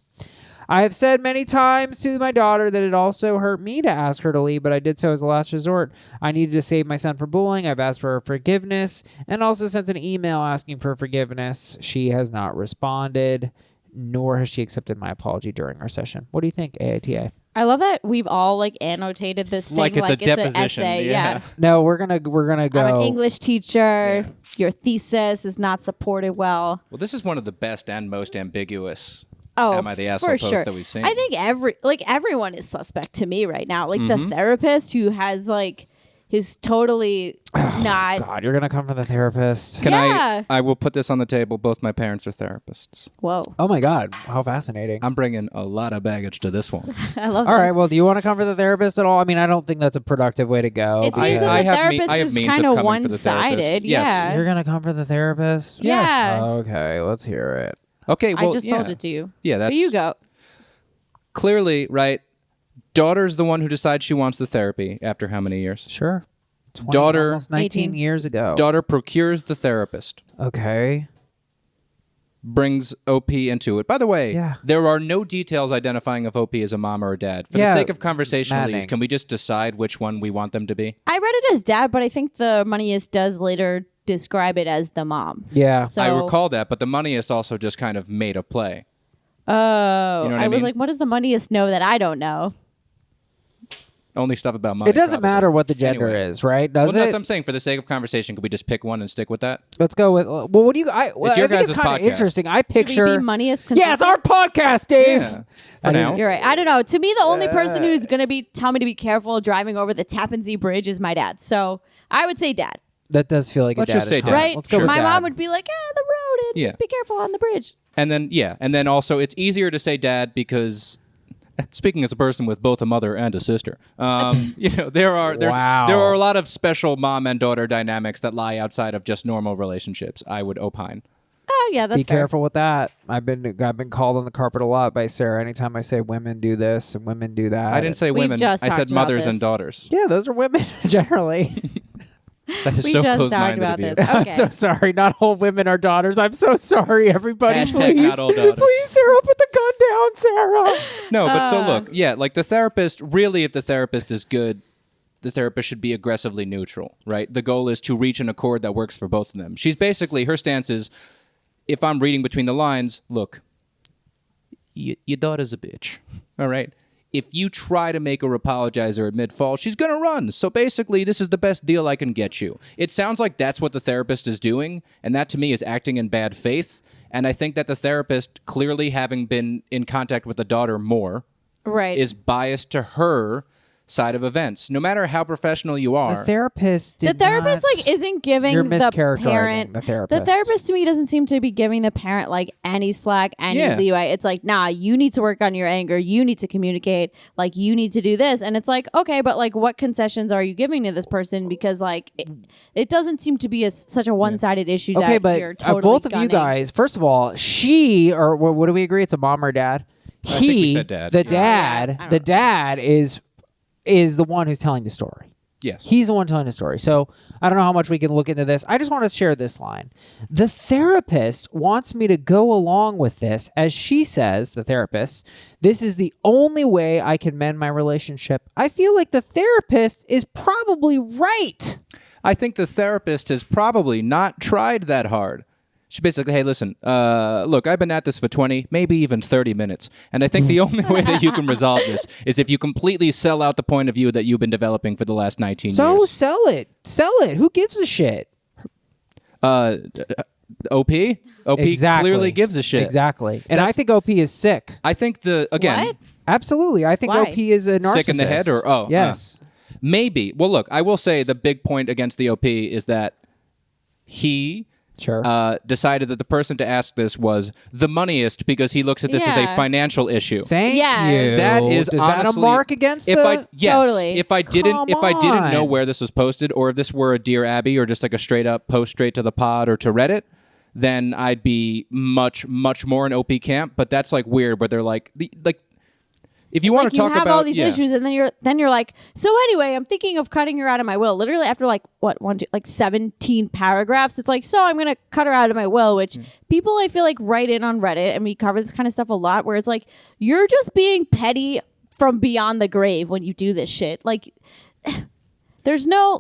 I have said many times to my daughter that it also hurt me to ask her to leave, but I did so as a last resort. I needed to save my son from bullying. I've asked for her forgiveness and also sent an email asking for forgiveness. She has not responded, nor has she accepted my apology during our session. What do you think, AITA? I love that we've all annotated this thing like it's a deposition. An essay. Yeah. No, we're gonna go. I'm an English teacher. Yeah. Your thesis is not supported well. Well, this is one of the best and most ambiguous Am I the Asshole post that we've seen. I think everyone is suspect to me right now. Like the therapist who's totally not. God, you're gonna come from the therapist. I will put this on the table. Both my parents are therapists. Whoa. Oh my God, how fascinating. I'm bringing a lot of baggage to this one. I love All right, well, do you want to come for the therapist at all? I mean, I don't think that's a productive way to go. It seems that the therapist is kind of one-sided. Yes. Yeah. You're gonna come for the therapist? Yeah. Okay, let's hear it. Okay, well, I just told it to you. Yeah, that's... Here you go. Clearly, right, daughter's the one who decides she wants the therapy after how many years? Sure. Daughter, almost 19 years ago. Daughter procures the therapist. Okay. Brings OP into it. By the way, there are no details identifying if OP is a mom or a dad. For the sake of conversation, at least, can we just decide which one we want them to be? I read it as dad, but I think the moneyist does later describe it as the mom. Yeah. So, I recall that, but the moneyist also just kind of made a play. Oh. You know what I was mean? like, what does the moneyist know that I don't know? Only stuff about money. It doesn't matter what the gender is, right? Does it? That's what I'm saying. For the sake of conversation, could we just pick one and stick with that? Let's go with. Well, what do you? I think it's kind of interesting. I picture. Should we be moneyist? Yeah, it's our podcast, Dave. Yeah. For now, you're right. I don't know. To me, the only person who's gonna tell me to be careful driving over the Tappan Zee Bridge is my dad. So I would say dad. That does feel like Let's a dad. just say dad. Right? Let's go with my dad. mom would be like, the road, and just be careful on the bridge. And then also it's easier to say dad because. Speaking as a person with both a mother and a sister, there are a lot of special mom and daughter dynamics that lie outside of just normal relationships. I would opine. Oh yeah, that's Be careful with that. I've been called on the carpet a lot by Sarah. Anytime I say women do this and women do that, I didn't say women. I said mothers and daughters. Yeah, those are women generally. That is we so just close-minded talked about of you. this. Okay. I'm so sorry. Not all women are daughters. I'm so sorry, everybody. Hashtag Please, not all daughters. please, Sarah, put the gun down, Sarah. No, but so look, like the therapist. Really, if the therapist is good, the therapist should be aggressively neutral, right? The goal is to reach an accord that works for both of them. She's basically her stance is, if I'm reading between the lines, look, your daughter's a bitch, all right. If you try to make her apologize or admit fault, she's going to run. So basically, this is the best deal I can get you. It sounds like that's what the therapist is doing, and that to me is acting in bad faith. And I think that the therapist, clearly having been in contact with the daughter more, right, is biased to her side of events. No matter how professional you are. The therapist like isn't giving You're the mischaracterizing parent. the therapist. The therapist to me doesn't seem to be giving the parent like any slack, any leeway. It's like, nah, you need to work on your anger. You need to communicate. Like, you need to do this. And it's like, okay, but like, what concessions are you giving to this person? Because like, it doesn't seem to be such a one-sided issue. Okay, that but you're totally both of gunning. you guys, first of all, what do we agree? It's a mom or dad? I think we said dad. The dad is the one who's telling the story. Yes. He's the one telling the story. So I don't know how much we can look into this. I just want to share this line. The therapist wants me to go along with this. As she says, the therapist, this is the only way I can mend my relationship. I feel like the therapist is probably right. I think the therapist has probably not tried that hard. She basically, hey, listen, look, I've been at this for 20, maybe even 30 minutes. And I think the only way that you can resolve this is if you completely sell out the point of view that you've been developing for the last 19 years. So sell it. Sell it. Who gives a shit? OP? OP Exactly. clearly gives a shit. Exactly. And I think OP is sick. I think What? Absolutely. I think Why? OP is a narcissist. Sick in the head or, yes. Maybe. Well, look, I will say the big point against the OP is that he decided that the person to ask this was the moneyest because he looks at this as a financial issue. Thank Yes. you. That is that honestly, a mark against yes, Totally. If I didn't on. know where this was posted, or if this were a Dear Abby or just like a straight up post straight to the pod or to Reddit, then I'd be much more in OP camp. But that's like weird, where they're like if you want to talk you have about all these issues, and then you're like, so anyway, I'm thinking of cutting her out of my will. Literally after like 17 paragraphs, it's like, so I'm gonna cut her out of my will. Which people I feel like write in on Reddit, and we cover this kind of stuff a lot, where it's like you're just being petty from beyond the grave when you do this shit. Like, there's no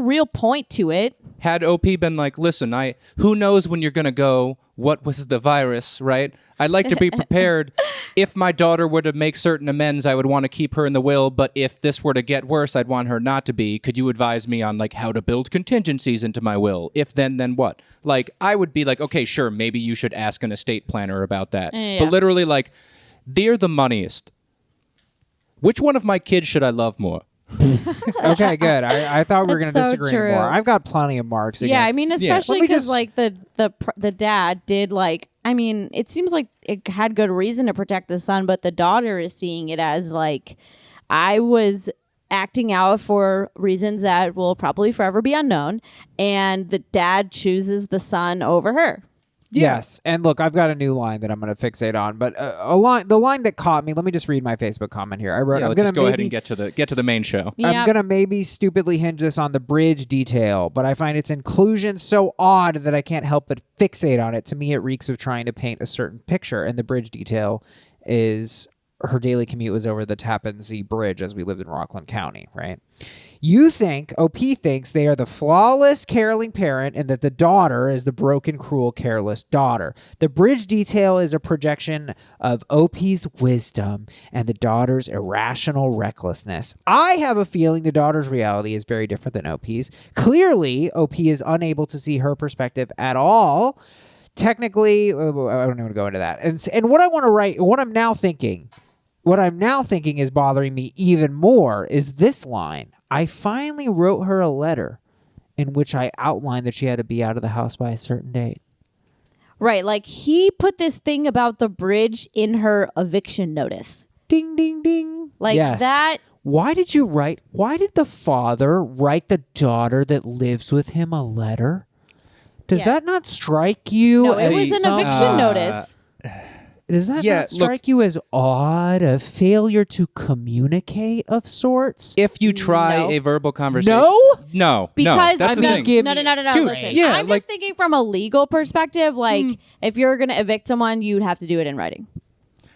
real point to it. Had OP been like, listen, who knows when you're gonna go? What with the virus, right? I'd like to be prepared. If my daughter were to make certain amends, I would want to keep her in the will. But if this were to get worse, I'd want her not to be. Could you advise me on like how to build contingencies into my will? If then what? Like, I would be like, okay, sure, maybe you should ask an estate planner about that. Yeah. But literally, like, they're the moneyest. Which one of my kids should I love more? Okay, good. I thought we were going to That's so disagree true. more. I've got plenty of marks. Yeah, I against- mean, especially Let me because just- like the dad did like. I mean, it seems like it had good reason to protect the son, but the daughter is seeing it as like, I was acting out for reasons that will probably forever be unknown, and the dad chooses the son over her. Yes, and look, I've got a new line that I'm going to fixate on, but the line that caught me. Let me just read my Facebook comment here. I wrote, Yeah, "I'm let's going just go ahead and get to the main show. Yeah. I'm going to maybe stupidly hinge this on the bridge detail, but I find its inclusion so odd that I can't help but fixate on it. To me, it reeks of trying to paint a certain picture, and the bridge detail is her daily commute was over the Tappan Zee Bridge as we lived in Rockland County, right? OP thinks they are the flawless, caroling parent and that the daughter is the broken, cruel, careless daughter. The bridge detail is a projection of OP's wisdom and the daughter's irrational recklessness. I have a feeling the daughter's reality is very different than OP's. Clearly, OP is unable to see her perspective at all. Technically, I don't even want to go into that. And what I want to write, what I'm now thinking is bothering me even more is this line. I finally wrote her a letter in which I outlined that she had to be out of the house by a certain date. Right, like he put this thing about the bridge in her eviction notice. Ding, ding, ding. Like Yes. that. Why did the father write the daughter that lives with him a letter? Does Yeah. that not strike you No, as it was an some- eviction notice. Does that Yeah, not strike you as odd, a failure to communicate of sorts? If you try No. a verbal conversation, no, Because that's I the mean, thing. no. Dude, Listen, yeah, I'm like- just thinking from a legal perspective. Like, if you're gonna evict someone, you'd have to do it in writing.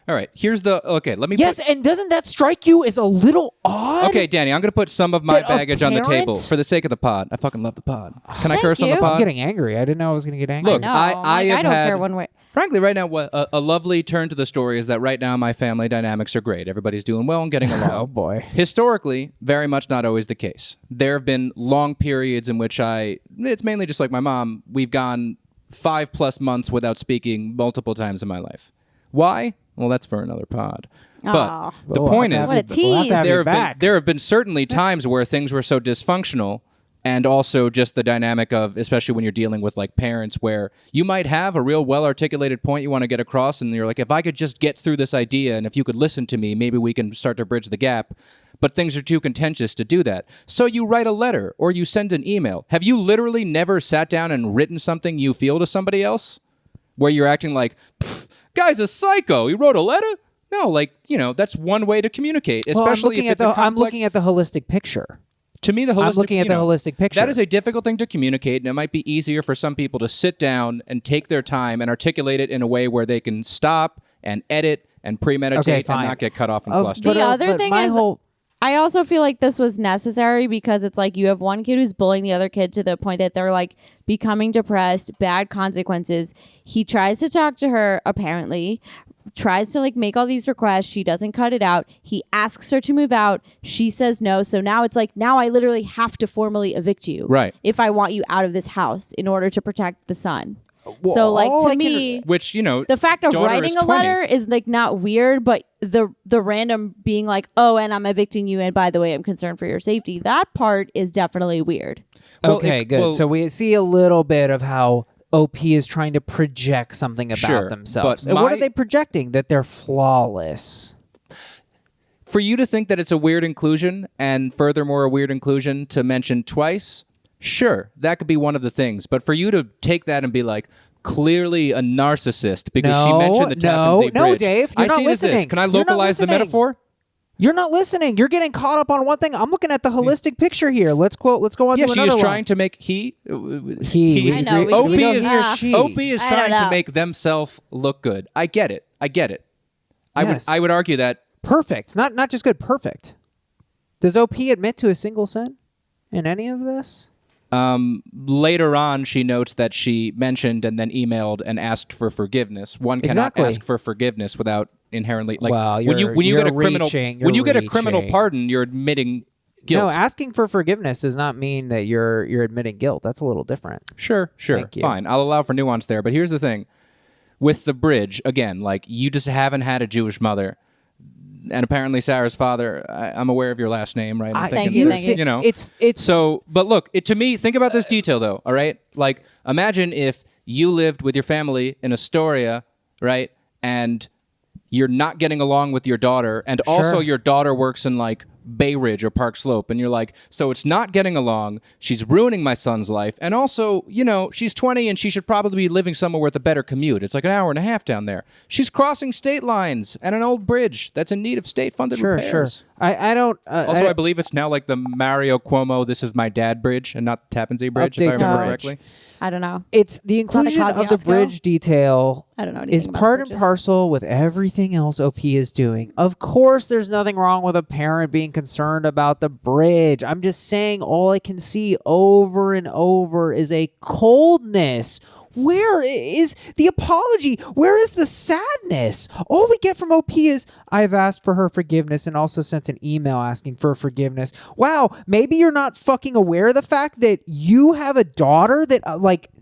All right, let me. Yes, put, and doesn't that strike you as a little odd? Okay, Danny, I'm going to put some of my That a baggage on the table parent- for the sake of the pod. I fucking love the pod. Can I Thank curse on the you. I'm pod? getting angry. I didn't know I was going to get angry. Look, No, I have don't had, care one way. Frankly, right now, a lovely turn to the story is that right now my family dynamics are great. Everybody's doing well and getting along. Oh, boy. Historically, very much not always the case. There have been long periods in which it's mainly just like my mom, we've gone 5+ months without speaking multiple times in my life. Why? Well, that's for another pod. Aw. But the point is, What a tease. there have been certainly times where things were so dysfunctional, and also just the dynamic of, especially when you're dealing with like parents, where you might have a real well-articulated point you want to get across, and you're like, if I could just get through this idea, and if you could listen to me, maybe we can start to bridge the gap. But things are too contentious to do that. So you write a letter or you send an email. Have you literally never sat down and written something you feel to somebody else? Where you're acting like, guy's a psycho. He wrote a letter? No, like, that's one way to communicate. Especially if it's I'm looking at the holistic picture. To me, the holistic picture. That is a difficult thing to communicate, and it might be easier for some people to sit down and take their time and articulate it in a way where they can stop and edit and premeditate and not get cut off and flustered. The other thing is, I also feel like this was necessary because it's like you have one kid who's bullying the other kid to the point that they're like becoming depressed, bad consequences. He tries to talk to her, apparently, tries to like make all these requests. She doesn't cut it out. He asks her to move out. She says no. So now it's like, now I literally have to formally evict you. Right. If I want you out of this house in order to protect the son. Well, so like to me, which the fact of writing a letter is like not weird, but the random being like, oh, and I'm evicting you, and by the way, I'm concerned for your safety. That part is definitely weird. Okay, good. So we see a little bit of how OP is trying to project something about themselves. And what are they projecting? That they're flawless. For you to think that it's a weird inclusion, and furthermore a weird inclusion to mention twice. Sure, that could be one of the things. But for you to take that and be like, clearly a narcissist because she mentioned the Tappan Zee Bridge. No, Dave, you're not listening. Can I localize the metaphor? You're not listening. You're getting caught up on one thing. I'm looking at the holistic picture here. Let's go on to another one. Yeah, she is trying to make he. I know. OP is trying to make themselves look good. I get it. Yes. I would argue that perfect. Not just good. Perfect. Does OP admit to a single sin in any of this? Later on, she notes that she mentioned and then emailed and asked for forgiveness. One cannot ask for forgiveness without inherently when you get a criminal pardon, you're admitting guilt. No, asking for forgiveness does not mean that you're admitting guilt. That's a little different. Sure, fine. I'll allow for nuance there. But here's the thing: with the bridge, again, like you just haven't had a Jewish mother. And apparently Sarah's father, I'm aware of your last name, right? Thank you. It's so, but look, to me, think about this detail though, all right? Like, imagine if you lived with your family in Astoria, right? And you're not getting along with your daughter, and also your daughter works in like Bay Ridge or Park Slope, and you're like, so it's not getting along, she's ruining my son's life, and also, she's 20 and she should probably be living somewhere with a better commute. It's like an hour and a half down there. She's crossing state lines and an old bridge that's in need of state-funded repairs. Sure. I don't... I believe it's now like the Mario Cuomo This Is My Dad Bridge and not the Tappan Zee Bridge, if I remember correctly. I don't know. It's the inclusion of the bridge detail I don't know anything is part and parcel with everything else OP is doing. Of course, there's nothing wrong with a parent being concerned about the bridge. I'm just saying all I can see over and over is a coldness. Where is the apology? Where is the sadness? All we get from OP is, I've asked for her forgiveness and also sent an email asking for forgiveness. Wow, maybe you're not fucking aware of the fact that you have a daughter that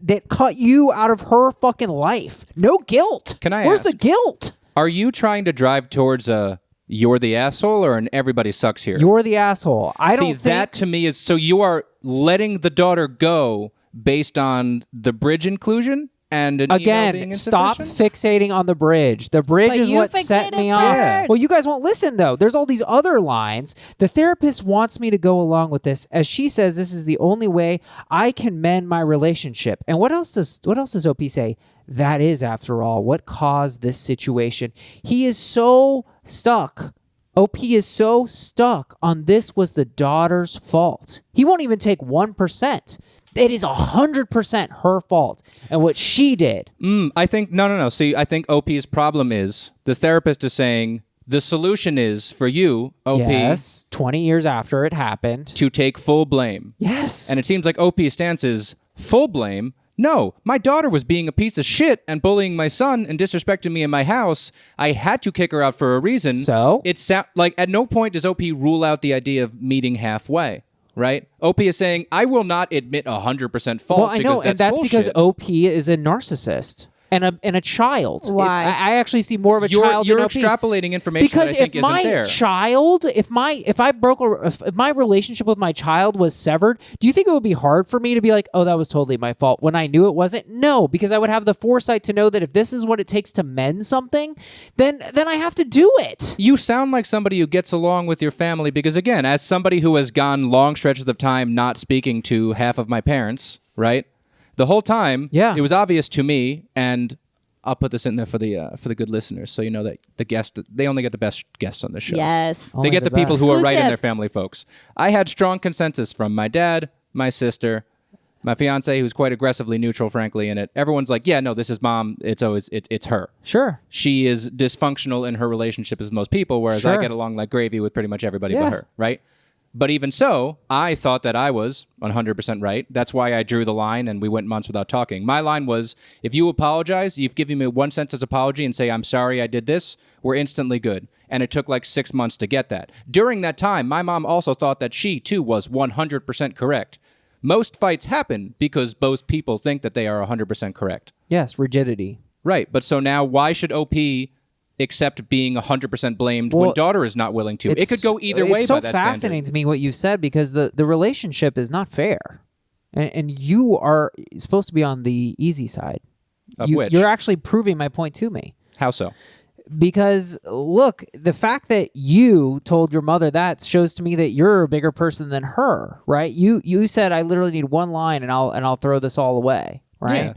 that cut you out of her fucking life. No guilt. Can I Where's ask, the guilt? Are you trying to drive towards a you're the asshole or an everybody sucks here? You're the asshole. I don't think that to me is, so you are letting the daughter go based on the bridge inclusion and an email being stop insufficient? Fixating on the bridge. The bridge is what set me off. Yeah. Well, you guys won't listen though. There's all these other lines. The therapist wants me to go along with this, as she says this is the only way I can mend my relationship. And what else does OP say? That is, after all, what caused this situation. He is so stuck. OP is so stuck on this was the daughter's fault. He won't even take 1%. It is 100% her fault and what she did. I think, no. See, I think OP's problem is the therapist is saying the solution is for you, OP. Yes, 20 years after it happened. To take full blame. Yes. And it seems like OP's stance is full blame. No, my daughter was being a piece of shit and bullying my son and disrespecting me in my house. I had to kick her out for a reason. So? It's like at no point does OP rule out the idea of meeting halfway, right? OP is saying, I will not admit 100% fault. Well, I know, because and that's bullshit. because OP is a narcissist. and a child. Why? I actually see more of a child. You're in OP. extrapolating information Because that I think if my isn't there. child, if my relationship with my child was severed, do you think it would be hard for me to be like, oh, that was totally my fault when I knew it wasn't? No, because I would have the foresight to know that if this is what it takes to mend something, then I have to do it. You sound like somebody who gets along with your family because, again, as somebody who has gone long stretches of time not speaking to half of my parents, right? The whole time, Yeah. it was obvious to me, and I'll put this in there for the good listeners, so you know that they only get the best guests on the show. Yes. They get the people who are right in Exclusive. their family, folks. I had strong consensus from my dad, my sister, my fiance, who's quite aggressively neutral, frankly, in it. Everyone's like, yeah, no, this is mom. It's her. Sure. She is dysfunctional in her relationship with most people, whereas I Sure. get along like gravy with pretty much everybody Yeah. but her, right? But even so, I thought that I was 100% right. That's why I drew the line and we went months without talking. My line was, if you apologize, you've given me one sentence apology and say, I'm sorry I did this, we're instantly good. And it took like 6 months to get that. During that time, my mom also thought that she, too, was 100% correct. Most fights happen because both people think that they are 100% correct. Yes, rigidity. Right. But so now why should OP accept being 100% blamed Well, when daughter is not willing to? It could go either way It's so by that fascinating standard. to me what you've said because the relationship is not fair. And you are supposed to be on the easy side. Of which? You're actually proving my point to me. How so? Because look, the fact that you told your mother that shows to me that you're a bigger person than her, right? You said I literally need one line and I'll throw this all away, right? Yeah.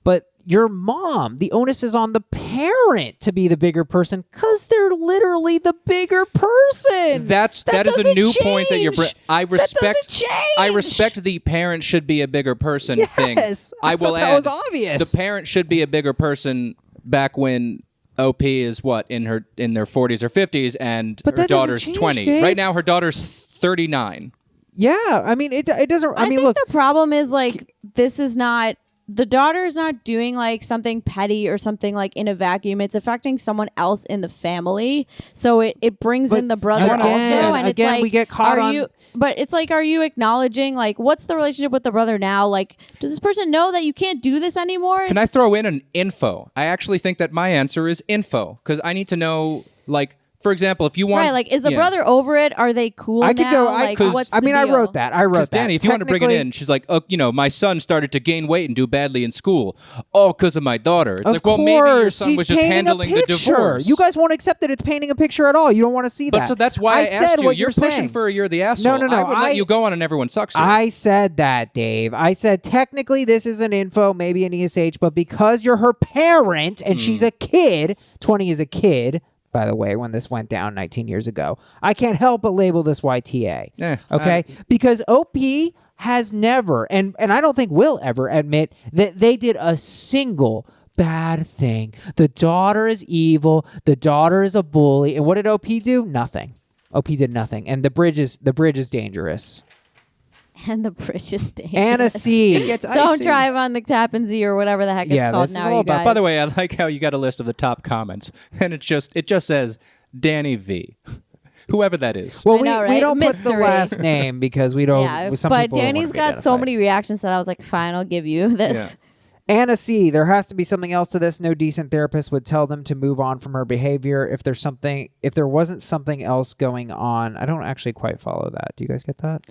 But your mom, the onus is on the parent to be the bigger person because they're literally the bigger person. That is a doesn't new point that you're. change. I respect. That doesn't change. I respect the parent should be a bigger person thing. Yes, I will thought add that was obvious. the parent should be a bigger person back when OP is what in their 40s or 50s and But her that doesn't daughter's change, 20. Dave. Right now her daughter's 39. Yeah, I mean it doesn't. I mean, think look, the problem is like this is not the daughter's not doing like something petty or something like in a vacuum. It's affecting someone else in the family. So it brings But in the brother again- also. And again, it's like, we get caught are on- you, but it's like, are you acknowledging like, what's the relationship with the brother now? Like, does this person know that you can't do this anymore? Can I throw in an info? I actually think that my answer is info because I need to know, like, for example, if you want... Right, like, is the yeah. brother over it? Are they cool I could now? go. Like, what's I the mean, I deal? wrote that. I wrote Because that. Danny, if you want to bring it Technically- in, she's like, oh, my son started to gain weight and do badly in school, all because of my daughter. It's Of like, well, course, maybe your son he's was just painting handling a the picture. divorce. You guys won't accept that it's painting a picture at all. You don't want to see But that. so that's why I said asked you. what You're pushing saying. for you're the asshole. No. I would let you go on and everyone sucks. Here. I said that, Dave. I said technically this is an info, maybe an ESH, but because you're her parent and she's a kid, 20 is a kid, by the way, when this went down 19 years ago, I can't help but label this YTA. Okay? Because OP has never, and I don't think will ever admit that they did a single bad thing. The daughter is evil. The daughter is a bully. And what did OP do? Nothing. OP did nothing. And the bridge is dangerous. And the bridge is dangerous. Anna C. It gets Don't icy. drive on the Tappan Zee or whatever the heck it's Yeah, called this is now, all you about- guys. By the way, I like how you got a list of the top comments, and it just says Danny V. Whoever that is. Well, I know, we right? don't put the Mystery. last name because we don't. Yeah, some but people don't Danny's wanna be got so identified. many reactions that I was like, fine, I'll give you this. Anna C. There has to be something else to this. No decent therapist would tell them to move on from her behavior. If there wasn't something else going on, I don't actually quite follow that. Do you guys get that?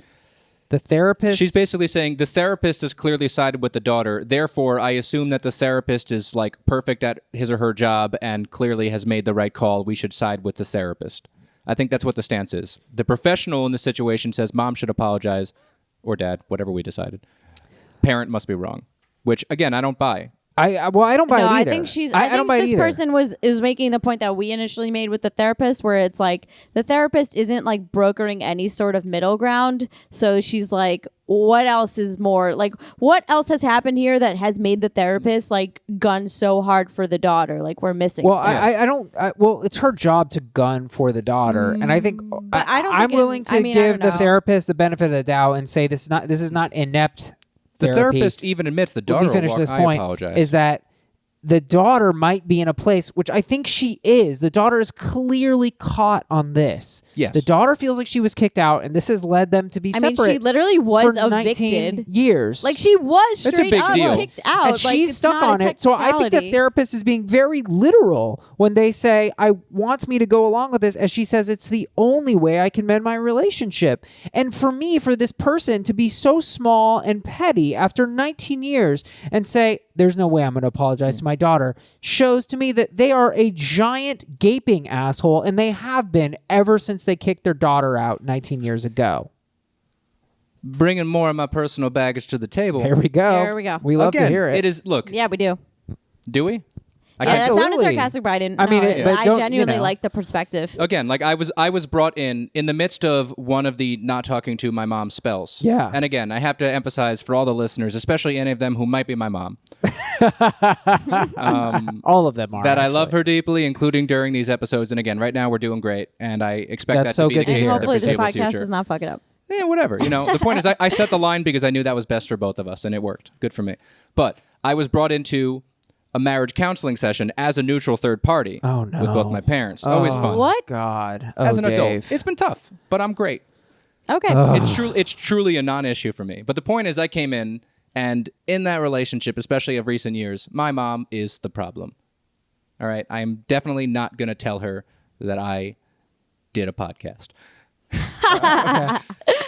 The therapist. She's basically saying the therapist has clearly sided with the daughter. Therefore, I assume that the therapist is like perfect at his or her job and clearly has made the right call. We should side with the therapist. I think that's what the stance is. The professional in the situation says mom should apologize, or dad, whatever we decided. Parent must be wrong, which again I don't buy. I don't buy No, it I either. think she's. I I don't think buy it this either. person is making the point that we initially made with the therapist, where it's like the therapist isn't like brokering any sort of middle ground. So she's like, what else is more like? What else has happened here that has made the therapist like gun so hard for the daughter? Like we're missing. Well, stuff. I don't. Well, it's her job to gun for the daughter, and I think But I don't I'm think it- willing to I mean, I give don't the know. therapist the benefit of the doubt and say this is not inept. The therapy. therapist even admits the Let daughter me finish will this walk, point. I apologize. Is that the daughter might be in a place, which I think she is. The daughter is clearly caught on this. Yes. The daughter feels like she was kicked out, and this has led them to be separate. I mean, she literally was for evicted. 19 years. Like, she was That's a straight big up deal. kicked out. And Like, she's it's stuck not a on it. So I think the technicality. therapist is being very literal when they say, I wants me to go along with this. As she says, it's the only way I can mend my relationship. And for me, for this person to be so small and petty after 19 years and say, there's no way I'm going to apologize to my daughter, shows to me that they are a giant gaping asshole, and they have been ever since they kicked their daughter out 19 years ago. Bringing more of my personal baggage to the table. Here we go. Here we go. We love Again, to hear it. It is, look, Yeah, we do. do we? I Yeah, guess- that sounded Absolutely. sarcastic, but I didn't I mean, know it- it. but I don't- genuinely you know. like the perspective. Again, like I was brought in the midst of one of the not talking to my mom spells. Yeah. And again, I have to emphasize for all the listeners, especially any of them who might be my mom, All of them are. that I actually. love her deeply, including during these episodes. And again, right now we're doing great, and I expect That's that so to be good the to case hear. for the Hopefully this foreseeable podcast future. does not fuck it up. Yeah, whatever. You know, the point is I set the line because I knew that was best for both of us, and it worked. Good for me. But I was brought into a marriage counseling session as a neutral third party Oh, no. with both my parents. Always fun. What? God. As an Dave. adult. It's been tough, but I'm great. Okay. It's truly a non-issue for me. But the point is I came in, and in that relationship, especially of recent years, my mom is the problem. All right? I am definitely not going to tell her that I did a podcast.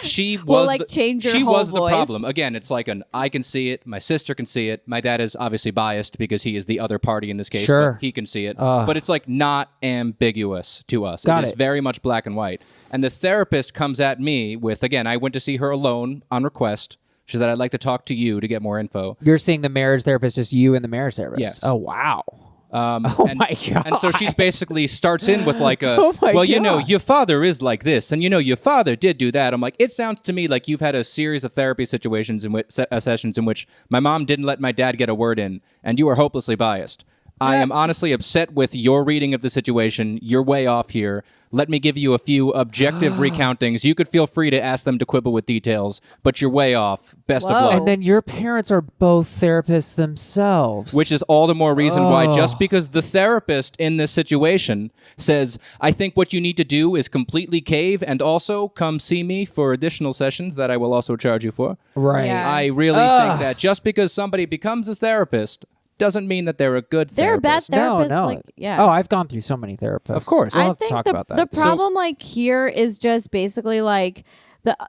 She was We'll, like, the, change your she whole was the voice. problem. Again, it's like I can see it. My sister can see it. My dad is obviously biased because he is the other party in this case. Sure. But he can see it. But it's like not ambiguous to us. Got It is it. very much black and white. And the therapist comes at me with, again, I went to see her alone on request. She said, I'd like to talk to you to get more info. You're seeing the marriage therapist, just you and the marriage therapist. Yes. Oh, wow. And, my God. And so she's basically starts in with like a, Oh my well, you know, God. your father is like this, and you know, your father did do that. I'm like, it sounds to me like you've had a series of therapy situations in which sessions in which my mom didn't let my dad get a word in, and you are hopelessly biased. I am honestly upset with your reading of the situation. You're way off here. Let me give you a few objective recountings. You could feel free to ask them to quibble with details, but you're way off. Best of Whoa. luck. And then your parents are both therapists themselves. Which is all the more reason why, just because the therapist in this situation says, I think what you need to do is completely cave and also come see me for additional sessions that I will also charge you for. right. Yeah. I really think that just because somebody becomes a therapist doesn't mean that they're a good They're a bad therapist. therapist. No. like, yeah. Oh, I've gone through so many therapists. Of course. We'll I have to think talk the, about that. the problem like here is just basically like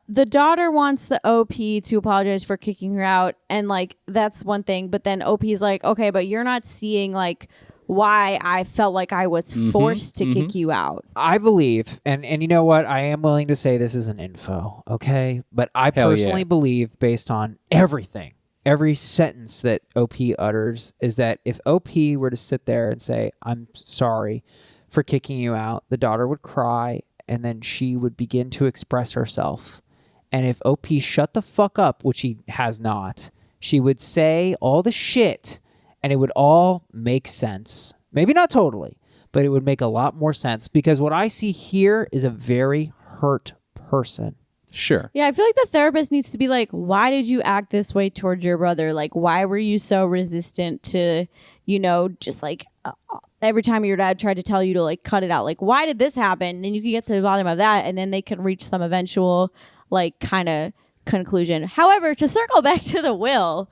the daughter wants the OP to apologize for kicking her out, and like that's one thing, but then OP's like, okay, but you're not seeing like why I felt like I was forced to kick you out. I believe, and you know what? I am willing to say this is an info, okay? But I Hell personally yeah. believe, based on everything, every sentence that OP utters, is that if OP were to sit there and say, I'm sorry for kicking you out, the daughter would cry, and then she would begin to express herself. And if OP shut the fuck up, which he has not, she would say all the shit, and it would all make sense. Maybe not totally, but it would make a lot more sense, because what I see here is a very hurt person. Sure. Yeah, I feel like the therapist needs to be like, why did you act this way towards your brother? Like, why were you so resistant to, you know, just like every time your dad tried to tell you to like cut it out? Like, why did this happen? Then you can get to the bottom of that, and then they can reach some eventual like kind of conclusion. However, to circle back to the will,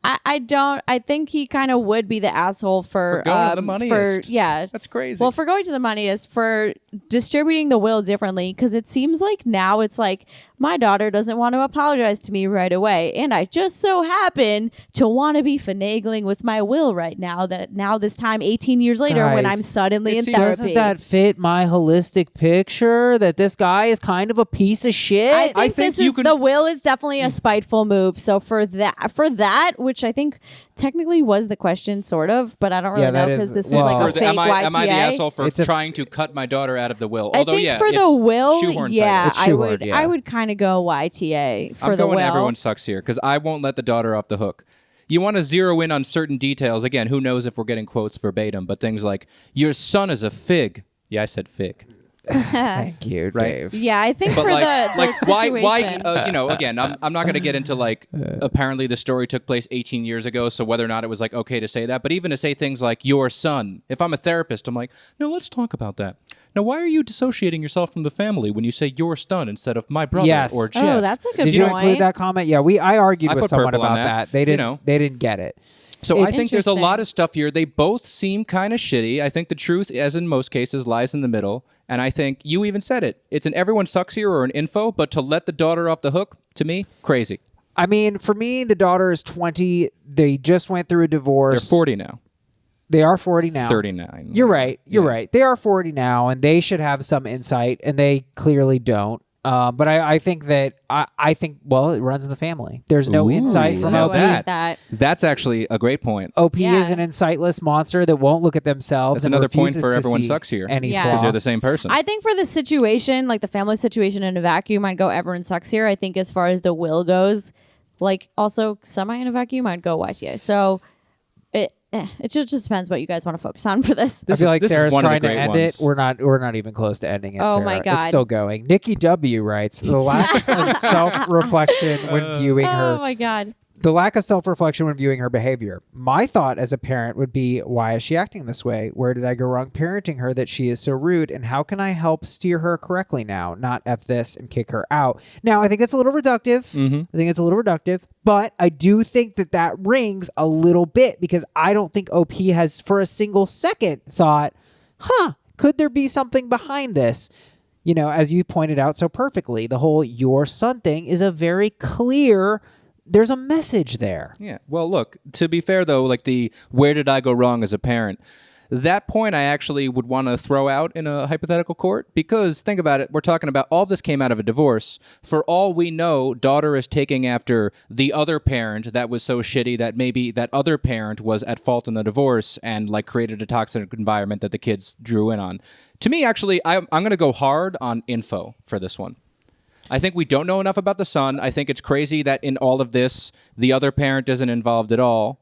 I think he kind of would be the asshole for going to the moneyest. yeah. That's crazy. Well, for going to the moneyest, for distributing the will differently, because it seems like now it's like my daughter doesn't want to apologize to me right away, and I just so happen to want to be finagling with my will right now. That now this time, 18 years later, when Guys, I'm suddenly in seems- therapy, Doesn't that fit my holistic picture that this guy is kind of a piece of shit? I think think this you is can- the will is definitely a spiteful move. So for that, which I think technically was the question, sort of, but I don't really Yeah, know that because is- this well- was like a fake am I the YTA. asshole for It's a- trying to cut my daughter out of the will? I Although, think yeah, for the it's will, shoehorn yeah, It's I shoehorned, would, yeah. I would kind of go YTA for I'm the going will. everyone sucks here because I won't let the daughter off the hook. You want to zero in on certain details. Again, who knows if we're getting quotes verbatim, but things like, your son is a fig. Yeah, I said fig. Thank you, Right? Dave. Yeah, I think But for like, the situation. why? Again, I'm not going to get into like. Apparently, the story took place 18 years ago, so whether or not it was like okay to say that, but even to say things like your son. If I'm a therapist, I'm like, no, let's talk about that. Now, why are you dissociating yourself from the family when you say your son instead of my brother Yes. or Jeff? Oh, that's a good Did you point. include that comment? Yeah, I argued I with put someone purple on about that. They You didn't. know. They didn't get it. So I It's think there's a interesting. lot of stuff here. They both seem kind of shitty. I think the truth, as in most cases, lies in the middle. And I think you even said it. It's an everyone sucks here or an info, but to let the daughter off the hook, to me, crazy. I mean, for me, the daughter is 20. They just went through a divorce. They're 40 now. They are 40 now. 39. You're right. You're right. They are 40 now, and they should have some insight, and they clearly don't. But I think that I think it runs in the family. There's no insight from now OP. That's actually a great point. OP Yeah. is an insightless monster that won't look at themselves. That's and another point refuses for to everyone see sucks here. Any Yeah. flaw. Because they're the same person. I think for the situation, like the family situation in a vacuum, I'd go everyone sucks here. I think as far as the will goes, like also semi in a vacuum, I'd go YTA. So it just depends what you guys want to focus on for this. I feel like this is Sarah's one of the trying to great end ones. it. We're not even close to ending it. Oh Sarah. my God. It's still going. Nikki W writes the lack of self-reflection when viewing her. Oh my God. The lack of self-reflection when viewing her behavior. My thought as a parent would be, why is she acting this way? Where did I go wrong parenting her that she is so rude? And how can I help steer her correctly now? Not F this and kick her out. Now, I think it's a little reductive. I think it's a little reductive. But I do think that rings a little bit because I don't think OP has for a single second thought, could there be something behind this? You know, as you pointed out so perfectly, the whole your son thing is a very clear... There's a message there. Yeah. Well, look, to be fair, though, like the where did I go wrong as a parent, that point I actually would want to throw out in a hypothetical court because think about it. We're talking about all of this came out of a divorce. For all we know, daughter is taking after the other parent that was so shitty that maybe that other parent was at fault in the divorce and like created a toxic environment that the kids drew in on. To me, actually, I'm going to go hard on info for this one. I think we don't know enough about the son. I think it's crazy that in all of this, the other parent isn't involved at all.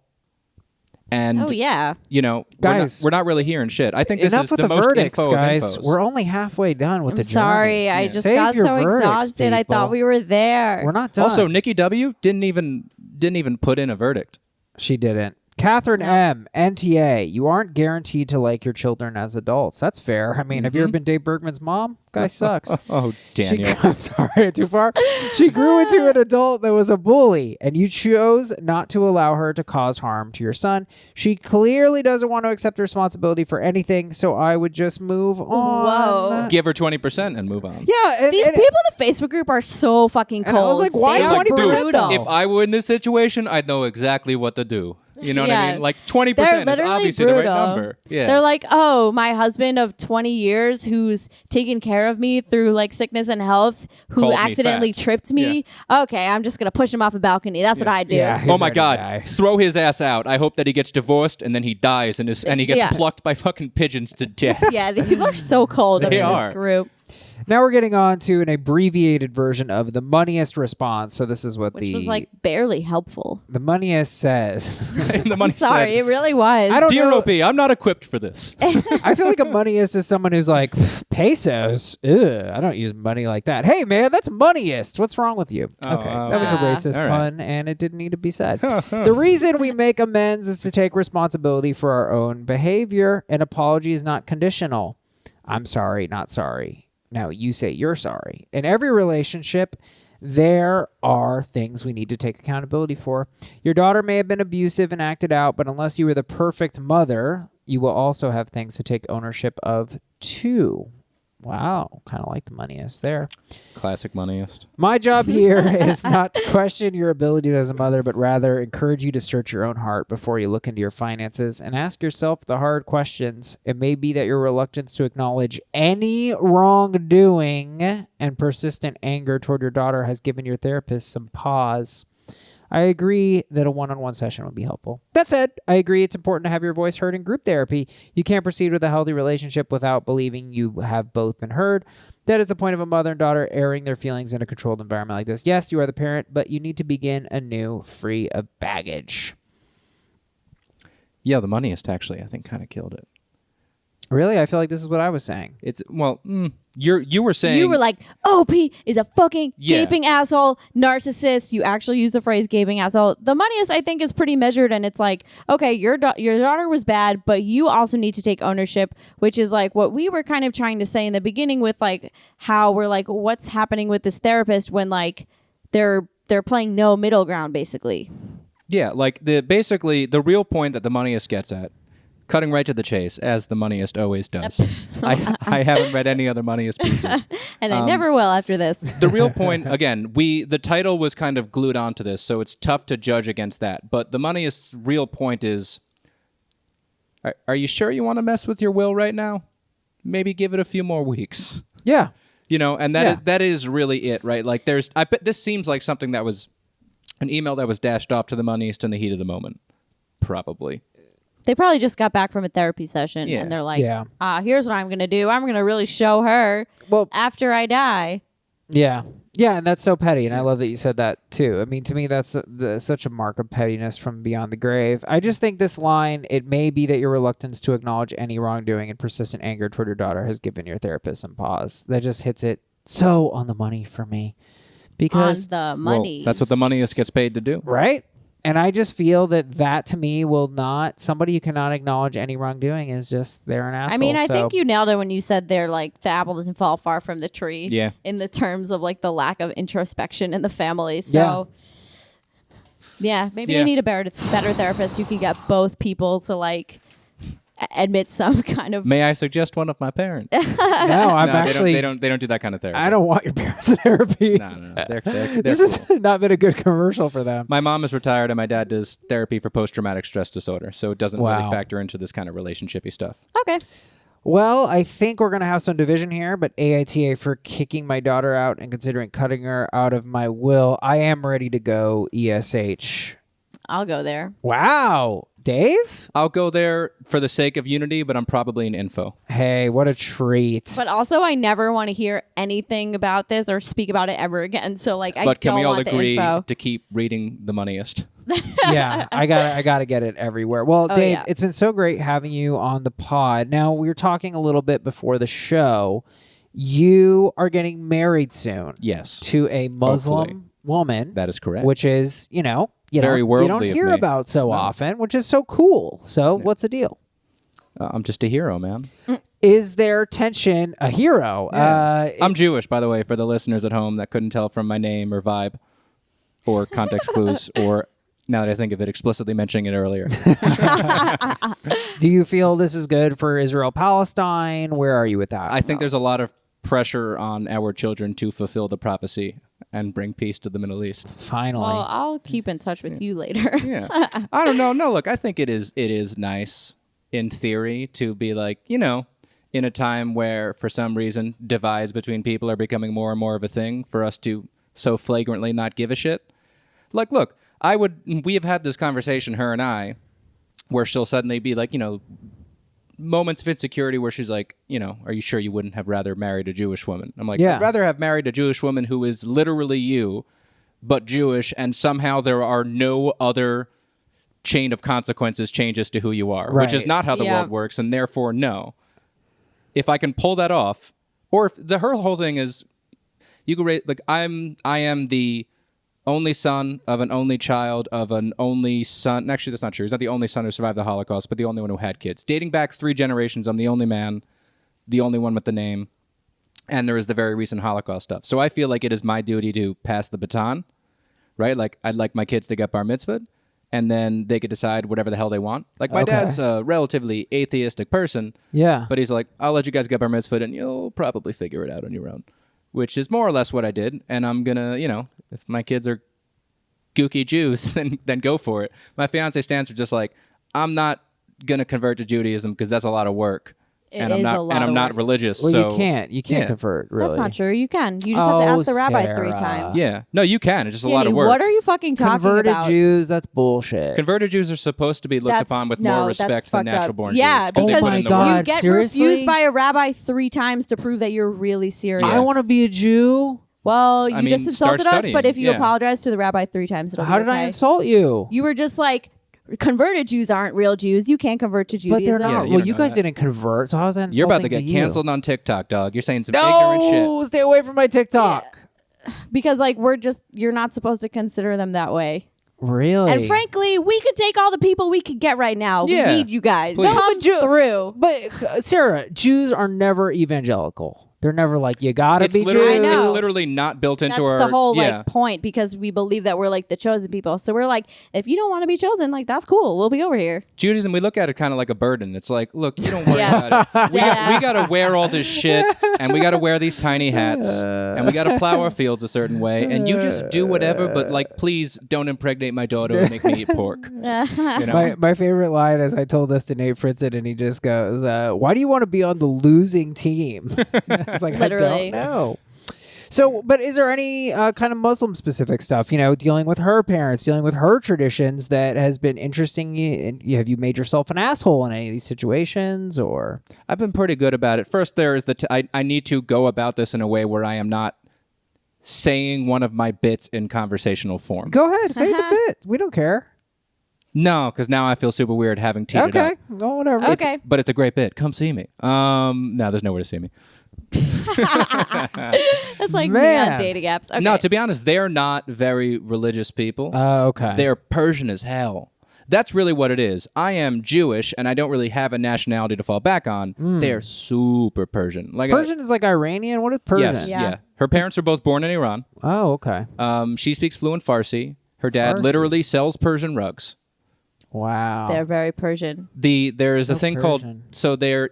And, you know, guys, we're not really hearing shit. I think this enough is with the most verdicts, info guys. of infos. We're only halfway done with the journey. Sorry, I just Save got your so verdicts, exhausted. I thought people. we were there. We're not done. Also, Nikki W. didn't even put in a verdict. She didn't. Catherine M. NTA. You aren't guaranteed to like your children as adults. That's fair. I mean, have you ever been Dave Bergman's mom? Guy sucks. Oh, Daniel. I'm sorry, too far. She grew into an adult that was a bully, and you chose not to allow her to cause harm to your son. She clearly doesn't want to accept responsibility for anything, so I would just move on. Whoa. Give her 20% and move on. Yeah. These people in the Facebook group are so fucking cold. And I was like, why They are 20% brutal. though? If I were in this situation, I'd know exactly what to do. You know what I Yeah. mean? Like 20% They're is literally obviously brutal. the right number. Yeah. They're like, oh, my husband of 20 years who's taken care of me through like sickness and health, who Called me accidentally fat. tripped me. Okay, I'm just going to push him off a balcony. That's what I do. Yeah. Oh my ready to God! die. Throw his ass out. I hope that he gets divorced and then he dies and he gets Yeah. plucked by fucking pigeons to death. Yeah, these people are so cold They in are. this group. Now we're getting on to an abbreviated version of the moneyest response. So this is what Which was like barely helpful. the moneyest says. And the money Sorry, it really was. I don't Dear know. OP, I'm not equipped for this. I feel like a moneyist is someone who's like, pesos? Ugh, I don't use money like that. Hey, man, that's moneyist. What's wrong with you? Oh, Okay, that was a racist all right. pun, and it didn't need to be said. The reason we make amends is to take responsibility for our own behavior. An apology is not conditional. I'm sorry, not sorry. Now, you say you're sorry. In every relationship, there are things we need to take accountability for. Your daughter may have been abusive and acted out, but unless you were the perfect mother, you will also have things to take ownership of too. Wow, kind of like the moneyest there. Classic moneyist. My job here is not to question your ability as a mother, but rather encourage you to search your own heart before you look into your finances and ask yourself the hard questions. It may be that your reluctance to acknowledge any wrongdoing and persistent anger toward your daughter has given your therapist some pause. I agree that a one-on-one session would be helpful. That said, I agree it's important to have your voice heard in group therapy. You can't proceed with a healthy relationship without believing you have both been heard. That is the point of a mother and daughter airing their feelings in a controlled environment like this. Yes, you are the parent, but you need to begin anew, free of baggage. Yeah, the moneyist actually, I think, kind of killed it. Really? I feel like this is what I was saying. It's you were saying You were like, OP is a fucking gaping asshole, narcissist. You actually use the phrase gaping asshole. The moneyest, I think, is pretty measured, and it's like, okay, your daughter was bad, but you also need to take ownership, which is like what we were kind of trying to say in the beginning with like how we're like, what's happening with this therapist when like they're playing no middle ground, basically. Yeah, like basically the real point that the moneyest gets at. Cutting right to the chase, as the moneyest always does. Yep. I haven't read any other moneyest pieces. And I never will after this. The real point, again, the title was kind of glued onto this, so it's tough to judge against that. But the moneyest's real point is, are you sure you want to mess with your will right now? Maybe give it a few more weeks. Yeah. And that is really it, right? Like I bet this seems like something that was an email that was dashed off to the moneyest in the heat of the moment. Probably. They probably just got back from a therapy session and they're like, here's what I'm going to do. I'm going to really show her after I die. Yeah. Yeah, and that's so petty, and I love that you said that, too. I mean, to me, that's such a mark of pettiness from beyond the grave. I just think this line, it may be that your reluctance to acknowledge any wrongdoing and persistent anger toward your daughter has given your therapist some pause. That just hits it so on the money for me. Because on the money. Well, that's what the moneyest gets paid to do. Right? And I just feel that to me will not, somebody who cannot acknowledge any wrongdoing is just, they're an asshole. I mean, I think you nailed it when you said they're like, the apple doesn't fall far from the tree. Yeah. In the terms of like the lack of introspection in the family. So, maybe you need a better therapist who can get both people to like admit some kind of. May I suggest one of my parents? No, I'm actually. They don't do that kind of therapy. I don't want your parents' therapy. No. They're This has not been a good commercial for them. My mom is retired, and my dad does therapy for post-traumatic stress disorder, so it doesn't really factor into this kind of relationshipy stuff. Okay. Well, I think we're going to have some division here, but AITA for kicking my daughter out and considering cutting her out of my will. I am ready to go ESH. I'll go there. Wow. Dave? I'll go there for the sake of unity, but I'm probably an info. Hey, what a treat. But also, I never want to hear anything about this or speak about it ever again. So, like, but can we all want agree the info. to keep reading the moneyest? Yeah, I gotta get it everywhere. Well, Dave, it's been so great having you on the pod. Now, we were talking a little bit before the show. You are getting married soon. Yes. To a Muslim woman. That is correct. Which is, very worldly you don't hear about so often, which is so cool. So what's the deal? I'm just a hero, man. Is there tension? A hero? Yeah. I'm Jewish, by the way, for the listeners at home that couldn't tell from my name or vibe or context clues or, now that I think of it, explicitly mentioning it earlier. Do you feel this is good for Israel-Palestine? Where are you with that? I think there's a lot of pressure on our children to fulfill the prophecy and bring peace to the Middle East. Finally. Well, I'll keep in touch with you later. Yeah. I don't know. No, look, I think it is nice in theory to be like, in a time where for some reason divides between people are becoming more and more of a thing for us to so flagrantly not give a shit. Like, look, we have had this conversation, her and I, where she'll suddenly be like, moments of insecurity where she's like, are you sure you wouldn't have rather married a Jewish woman? I'm like, I'd rather have married a Jewish woman who is literally you, but Jewish, and somehow there are no other chain of consequences changes to who you are, which is not how the world works, and therefore, no. If I can pull that off, or if her whole thing is, you can rate, like, I am the only son of an only child of an only son. Actually, that's not true. He's not the only son who survived the Holocaust, but the only one who had kids. Dating back 3 generations, I'm the only man, the only one with the name, and there is the very recent Holocaust stuff. So I feel like it is my duty to pass the baton, right? Like, I'd like my kids to get bar mitzvahed, and then they could decide whatever the hell they want. Like, my dad's a relatively atheistic person, but he's like, I'll let you guys get bar mitzvahed, and you'll probably figure it out on your own. Which is more or less what I did, and I'm gonna, if my kids are gooky Jews, then go for it. My fiance stands for just like, I'm not gonna convert to Judaism because that's a lot of work, I'm not religious. Well, so you can't convert. Really, that's not true. You can. You just have to ask the rabbi 3 times. Yeah, no, you can. It's just a lot of work. What are you fucking talking Converted about? Jews, that's bullshit. Converted Jews are supposed to be looked upon with more respect than natural-born Jews. Yeah, because oh my God, you get seriously? refused by a rabbi 3 times to prove that you're really serious. I want to be a Jew. Well, just insulted us, studying. but if you apologize to the rabbi 3 times, it'll be How did I insult you? You were just like, converted Jews aren't real Jews. You can't convert to Judaism. But they're not. Yeah, you Well, don't you know guys that. didn't convert, so how's that insulting You're about to get you? canceled on TikTok, dog. You're saying some ignorant shit. No, stay away from my TikTok. Because you're not supposed to consider them that way. Really? And frankly, we could take all the people we could get right now. Yeah. We need you guys. Please. Come through. But Sarah, Jews are never evangelical. They're never like, you gotta be literally, Jews. I know. It's literally not built into That's our... the whole yeah. point, because we believe that we're like the chosen people. So we're like, if you don't want to be chosen, like that's cool. We'll be over here. Judaism, we look at it kind of like a burden. It's like, look, you don't worry about it. We Deadass. got to wear all this shit, and we got to wear these tiny hats, and we got to plow our fields a certain way, and you just do whatever, but like, please don't impregnate my daughter and make me eat pork. You know? My favorite line is I told this to Nate Fritzen, and he just goes, why do you want to be on the losing team? It's like, Literally. I don't know. So, but is there any kind of Muslim-specific stuff, dealing with her parents, dealing with her traditions that has been interesting? Have you made yourself an asshole in any of these situations, or? I've been pretty good about it. First, there is I need to go about this in a way where I am not saying one of my bits in conversational form. Go ahead, say the bit. We don't care. No, because now I feel super weird having teed it Okay, up. well, whatever. Okay. But it's a great bit. Come see me. No, there's nowhere to see me. That's like me Man. on dating apps. Okay. No, to be honest, they're not very religious people. Okay. They're Persian as hell. That's really what it is. I am Jewish, and I don't really have a nationality to fall back on. They're super Persian. Like Persian is like Iranian. What is Persian? Yes, Yeah. yeah. Her parents are both born in Iran. Oh, okay. She speaks fluent Farsi. Her dad Farsi. literally sells Persian rugs. Wow. They're very Persian. There is a So thing Persian. called they're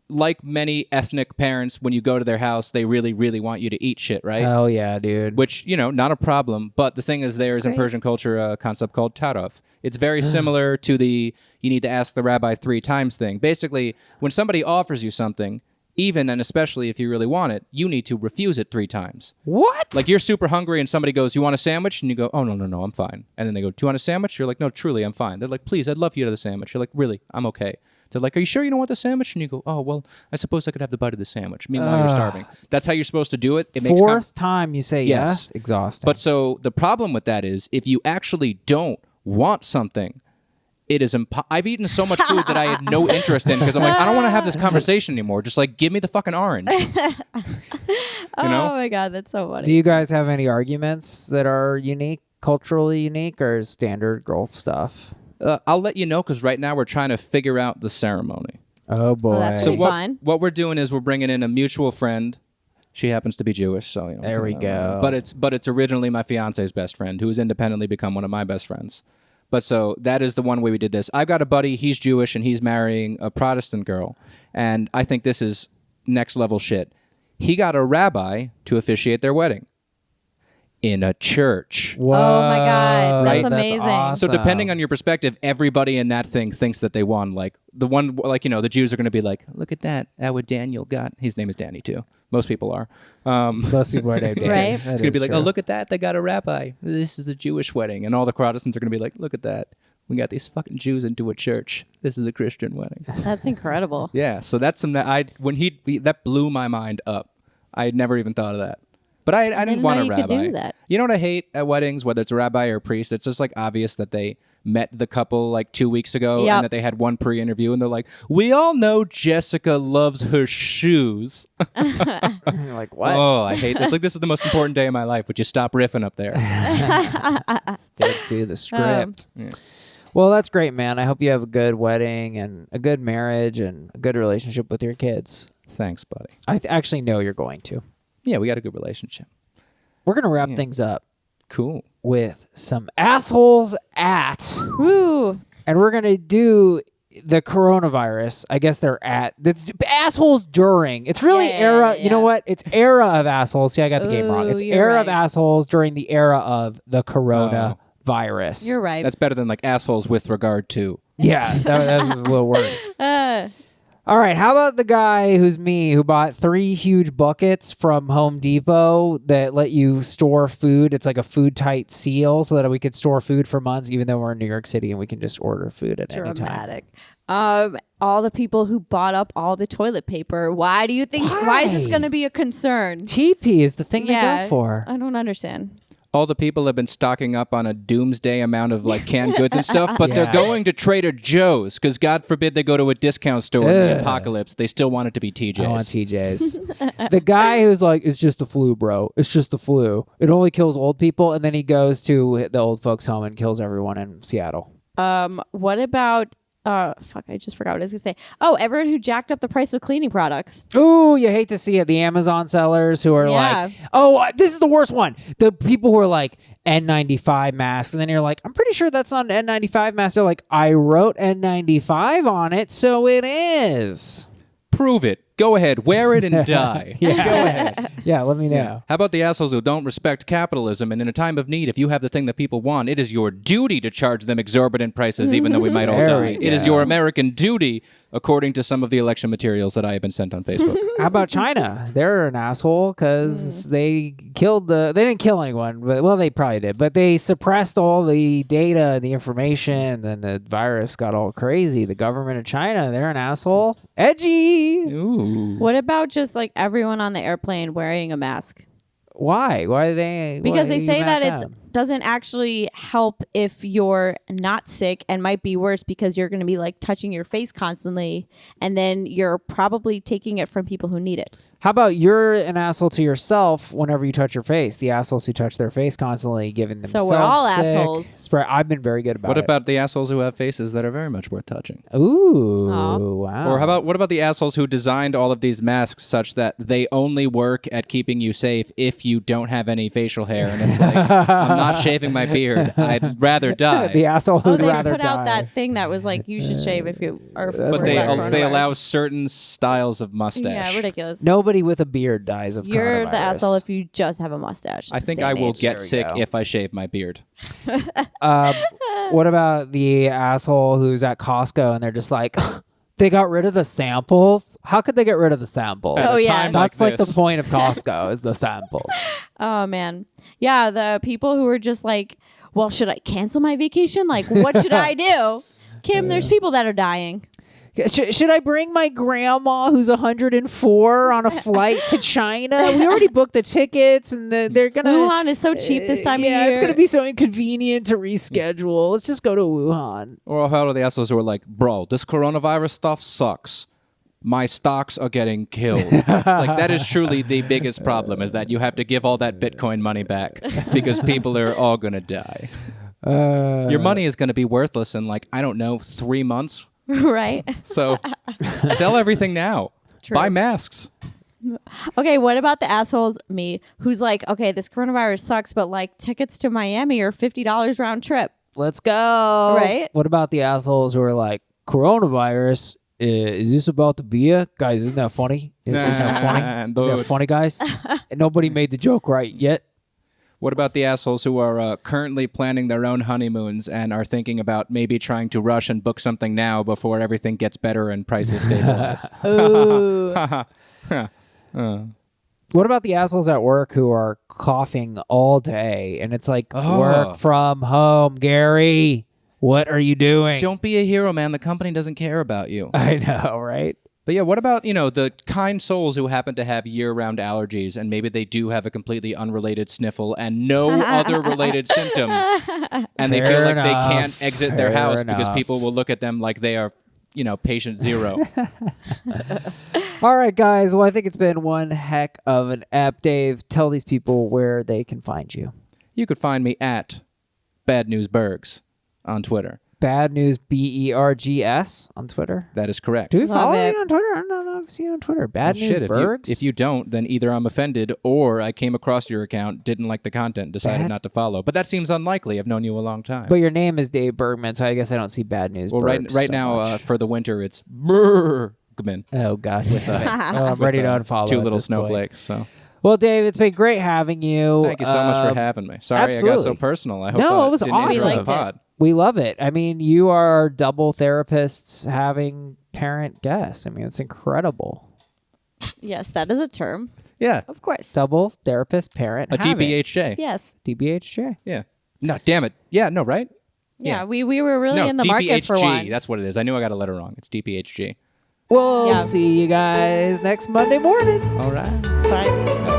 like many ethnic parents. When you go to their house, they really, really want you to eat shit, right? Oh yeah, dude. Which, not a problem. But the thing is, there is in great. Persian culture a concept called taraf. It's very similar to the you need to ask the rabbi 3 times thing. Basically, when somebody offers you something, even and especially if you really want it, you need to refuse it 3 times. What? Like you're super hungry and somebody goes, you want a sandwich? And you go, oh, no, I'm fine. And then they go, do you want a sandwich? You're like, no, truly, I'm fine. They're like, please, I'd love you to have the sandwich. You're like, really, I'm okay. They're like, are you sure you don't want the sandwich? And you go, oh, well, I suppose I could have the bite of the sandwich. Meanwhile, you're starving. That's how you're supposed to do it. It makes Fourth time you say Yes. yes. Exhausting. But so the problem with that is if you actually don't want something, it is I've eaten so much food that I had no interest in because I'm like, I don't want to have this conversation anymore. Just like, give me the fucking orange. Oh my God, that's so funny. do you guys have any arguments that are unique, culturally unique, or standard golf stuff? I'll let you know because right now we're trying to figure out the ceremony. Oh boy. that's So Pretty fun. what we're doing is we're bringing in a mutual friend. She happens to be Jewish, so There we go. But it's originally my fiance's best friend, who has independently become one of my best friends. But so that is the one way we did this. I've got a buddy, he's Jewish, and he's marrying a Protestant girl, and I think this is next level shit. He got a rabbi to officiate their wedding in a church. Whoa. Oh my God, that's amazing. awesome. So depending on your perspective, everybody in that thing thinks that they won. Like the one, like the Jews are going to be like, look at that, what Daniel got. His name is Danny too. Most people are. Most people are named Dave. Right. That It's going to be is like, true. oh, look at that, they got a rabbi. This is a Jewish wedding, and all the Protestants are going to be like, look at that, we got these fucking Jews into a church. This is a Christian wedding. That's incredible. Yeah. So that's something that that blew my mind up. I had never even thought of that. But I didn't didn't want know a you rabbi. could do that. You know what I hate at weddings, whether it's a rabbi or a priest? It's just like obvious that they met the couple like 2 weeks ago Yep. and that they had one pre-interview and they're like, we all know Jessica loves her shoes. You're like, what? Oh, I hate this. Like, this is the most important day of my life. Would you stop riffing up there? Stick to the script. Well, that's great, man. I hope you have a good wedding and a good marriage and a good relationship with your kids. Thanks, buddy. I actually know you're going to. Yeah, we got a good relationship. We're going to wrap things up Cool. with some assholes at, Woo. and we're going to do the coronavirus. I guess they're at. That's assholes during. It's really Yeah, era. yeah. You know what? It's era of assholes. See, I got the game wrong. Ooh, It's you're era of right. assholes during the era of the coronavirus. You're right. That's better than like assholes with regard to. Yeah, that's a little word. Uh, All right, how about the guy who's me who bought 3 huge buckets from Home Depot that let you store food? It's like a food tight seal so that we could store food for months, even though we're in New York City and we can just order food at any time. dramatic. All the people who bought up all the toilet paper. Why do you think? Why is this Why? going to be a concern? TP is the thing they go for. I don't understand. all the people have been stocking up on a doomsday amount of like canned goods and stuff, but they're going to Trader Joe's because God forbid they go to a discount store in the apocalypse. They still want it to be TJ's. I want TJ's. The guy who's like, it's just the flu, bro. It's just the flu. It only kills old people. And then he goes to the old folks' home and kills everyone in Seattle. What about... fuck, I just forgot what I was going to say. Oh, everyone who jacked up the price of cleaning products. Ooh, you hate to see it. The Amazon sellers who are like, oh, this is the worst one. The people who are like, N95 masks. And then you're like, I'm pretty sure that's not an N95 mask. They're like, I wrote N95 on it, so it is. Prove it. Go ahead. Wear it and die. Go ahead. Yeah, let me know. Yeah. How about the assholes who don't respect capitalism? And in a time of need, if you have the thing that people want, it is your duty to charge them exorbitant prices, even though we might all die. It is your American duty, according to some of the election materials that I have been sent on Facebook. How about China? They're an asshole because they didn't kill anyone, but well, they probably did, but they suppressed all the data and the information, and the virus got all crazy. The government of China, they're an asshole. Edgy. Ooh. What about just like everyone on the airplane wearing a mask? Why? Why are they? Because they say that it doesn't actually help if you're not sick, and might be worse because you're going to be like touching your face constantly, and then you're probably taking it from people who need it. How about you're an asshole to yourself whenever you touch your face? The assholes who touch their face constantly, giving themselves So we're all sick. assholes. I've been very good about it. What about the assholes who have faces that are very much worth touching? Ooh, Aww. wow. Or what about the assholes who designed all of these masks such that they only work at keeping you safe if you don't have any facial hair? And it's like, I'm not shaving my beard. I'd rather die. The asshole who'd rather die. They put out that thing that was like, you should shave if you are. But they allow certain styles of mustache. Yeah, ridiculous. Nobody with a beard dies of coronavirus. You're the asshole if you just have a mustache. I think I will get sick if I shave my beard. What about the asshole who's at Costco and they're just like, they got rid of the samples? How could they get rid of the samples? Oh, yeah. That's like the point of Costco is the samples. Oh, man. Yeah, the people who are just like, well, should I cancel my vacation? Like, what should I do? Kim, there's people that are dying. Should I bring my grandma who's 104 on a flight to China? We already booked the tickets, and they're going to... Wuhan is so cheap this time of year. Yeah, it's going to be so inconvenient to reschedule. Let's just go to Wuhan. Or how are the assholes who are like, bro, this coronavirus stuff sucks. My stocks are getting killed. It's like, that is truly the biggest problem, is that you have to give all that Bitcoin money back because people are all going to die. Your money is going to be worthless in, like, I don't know, 3 months. Right. So sell everything now. True. Buy masks. Okay, what about the assholes, me, who's like, okay, this coronavirus sucks, but like tickets to Miami are $50 round trip. Let's go. Right? What about the assholes who are like, coronavirus, is this about to be it? Guys, isn't that funny? Isn't that funny? Isn't that funny, guys? Nobody made the joke right yet. What about the assholes who are currently planning their own honeymoons and are thinking about maybe trying to rush and book something now before everything gets better and prices stabilize? Ooh. What about the assholes at work who are coughing all day? And it's like, work from home, Gary. What are you doing? Don't be a hero, man. The company doesn't care about you. I know, right? But yeah, what about, the kind souls who happen to have year-round allergies and maybe they do have a completely unrelated sniffle and no other related symptoms, and they feel like they can't exit their house because people will look at them like they are, patient zero. All right, guys. Well, I think it's been one heck of an ep. Dave, tell these people where they can find you. You could find me at Bad News Bergs on Twitter. Bad News BERGS on Twitter. That is correct. Do we follow you on Twitter? I don't know if I see you on Twitter. Bad News Bergs? If you don't, then either I'm offended or I came across your account, didn't like the content, decided not to follow. But that seems unlikely. I've known you a long time. But your name is Dave Bergman, so I guess I don't see Bad News Bergs. Right now, for the winter, it's Bergman. Oh, gosh. I'm ready to unfollow. 2 little snowflakes. So. Well, Dave, it's been great having you. Thank you so much for having me. Sorry absolutely. I got so personal. I hope it was didn't awesome. interrupt the pod. We love it. I mean, you are double therapists having parent guests. I mean, it's incredible. Yes, that is a term. Yeah. Of course. Double therapist parent A having. DBHJ. Yes. DBHJ. Yeah. No, damn it. Yeah, no, right? Yeah, we were really in the market for one. That's what it is. I knew I got a letter wrong. It's DPHG. We'll see you guys next Monday morning. All right. Bye.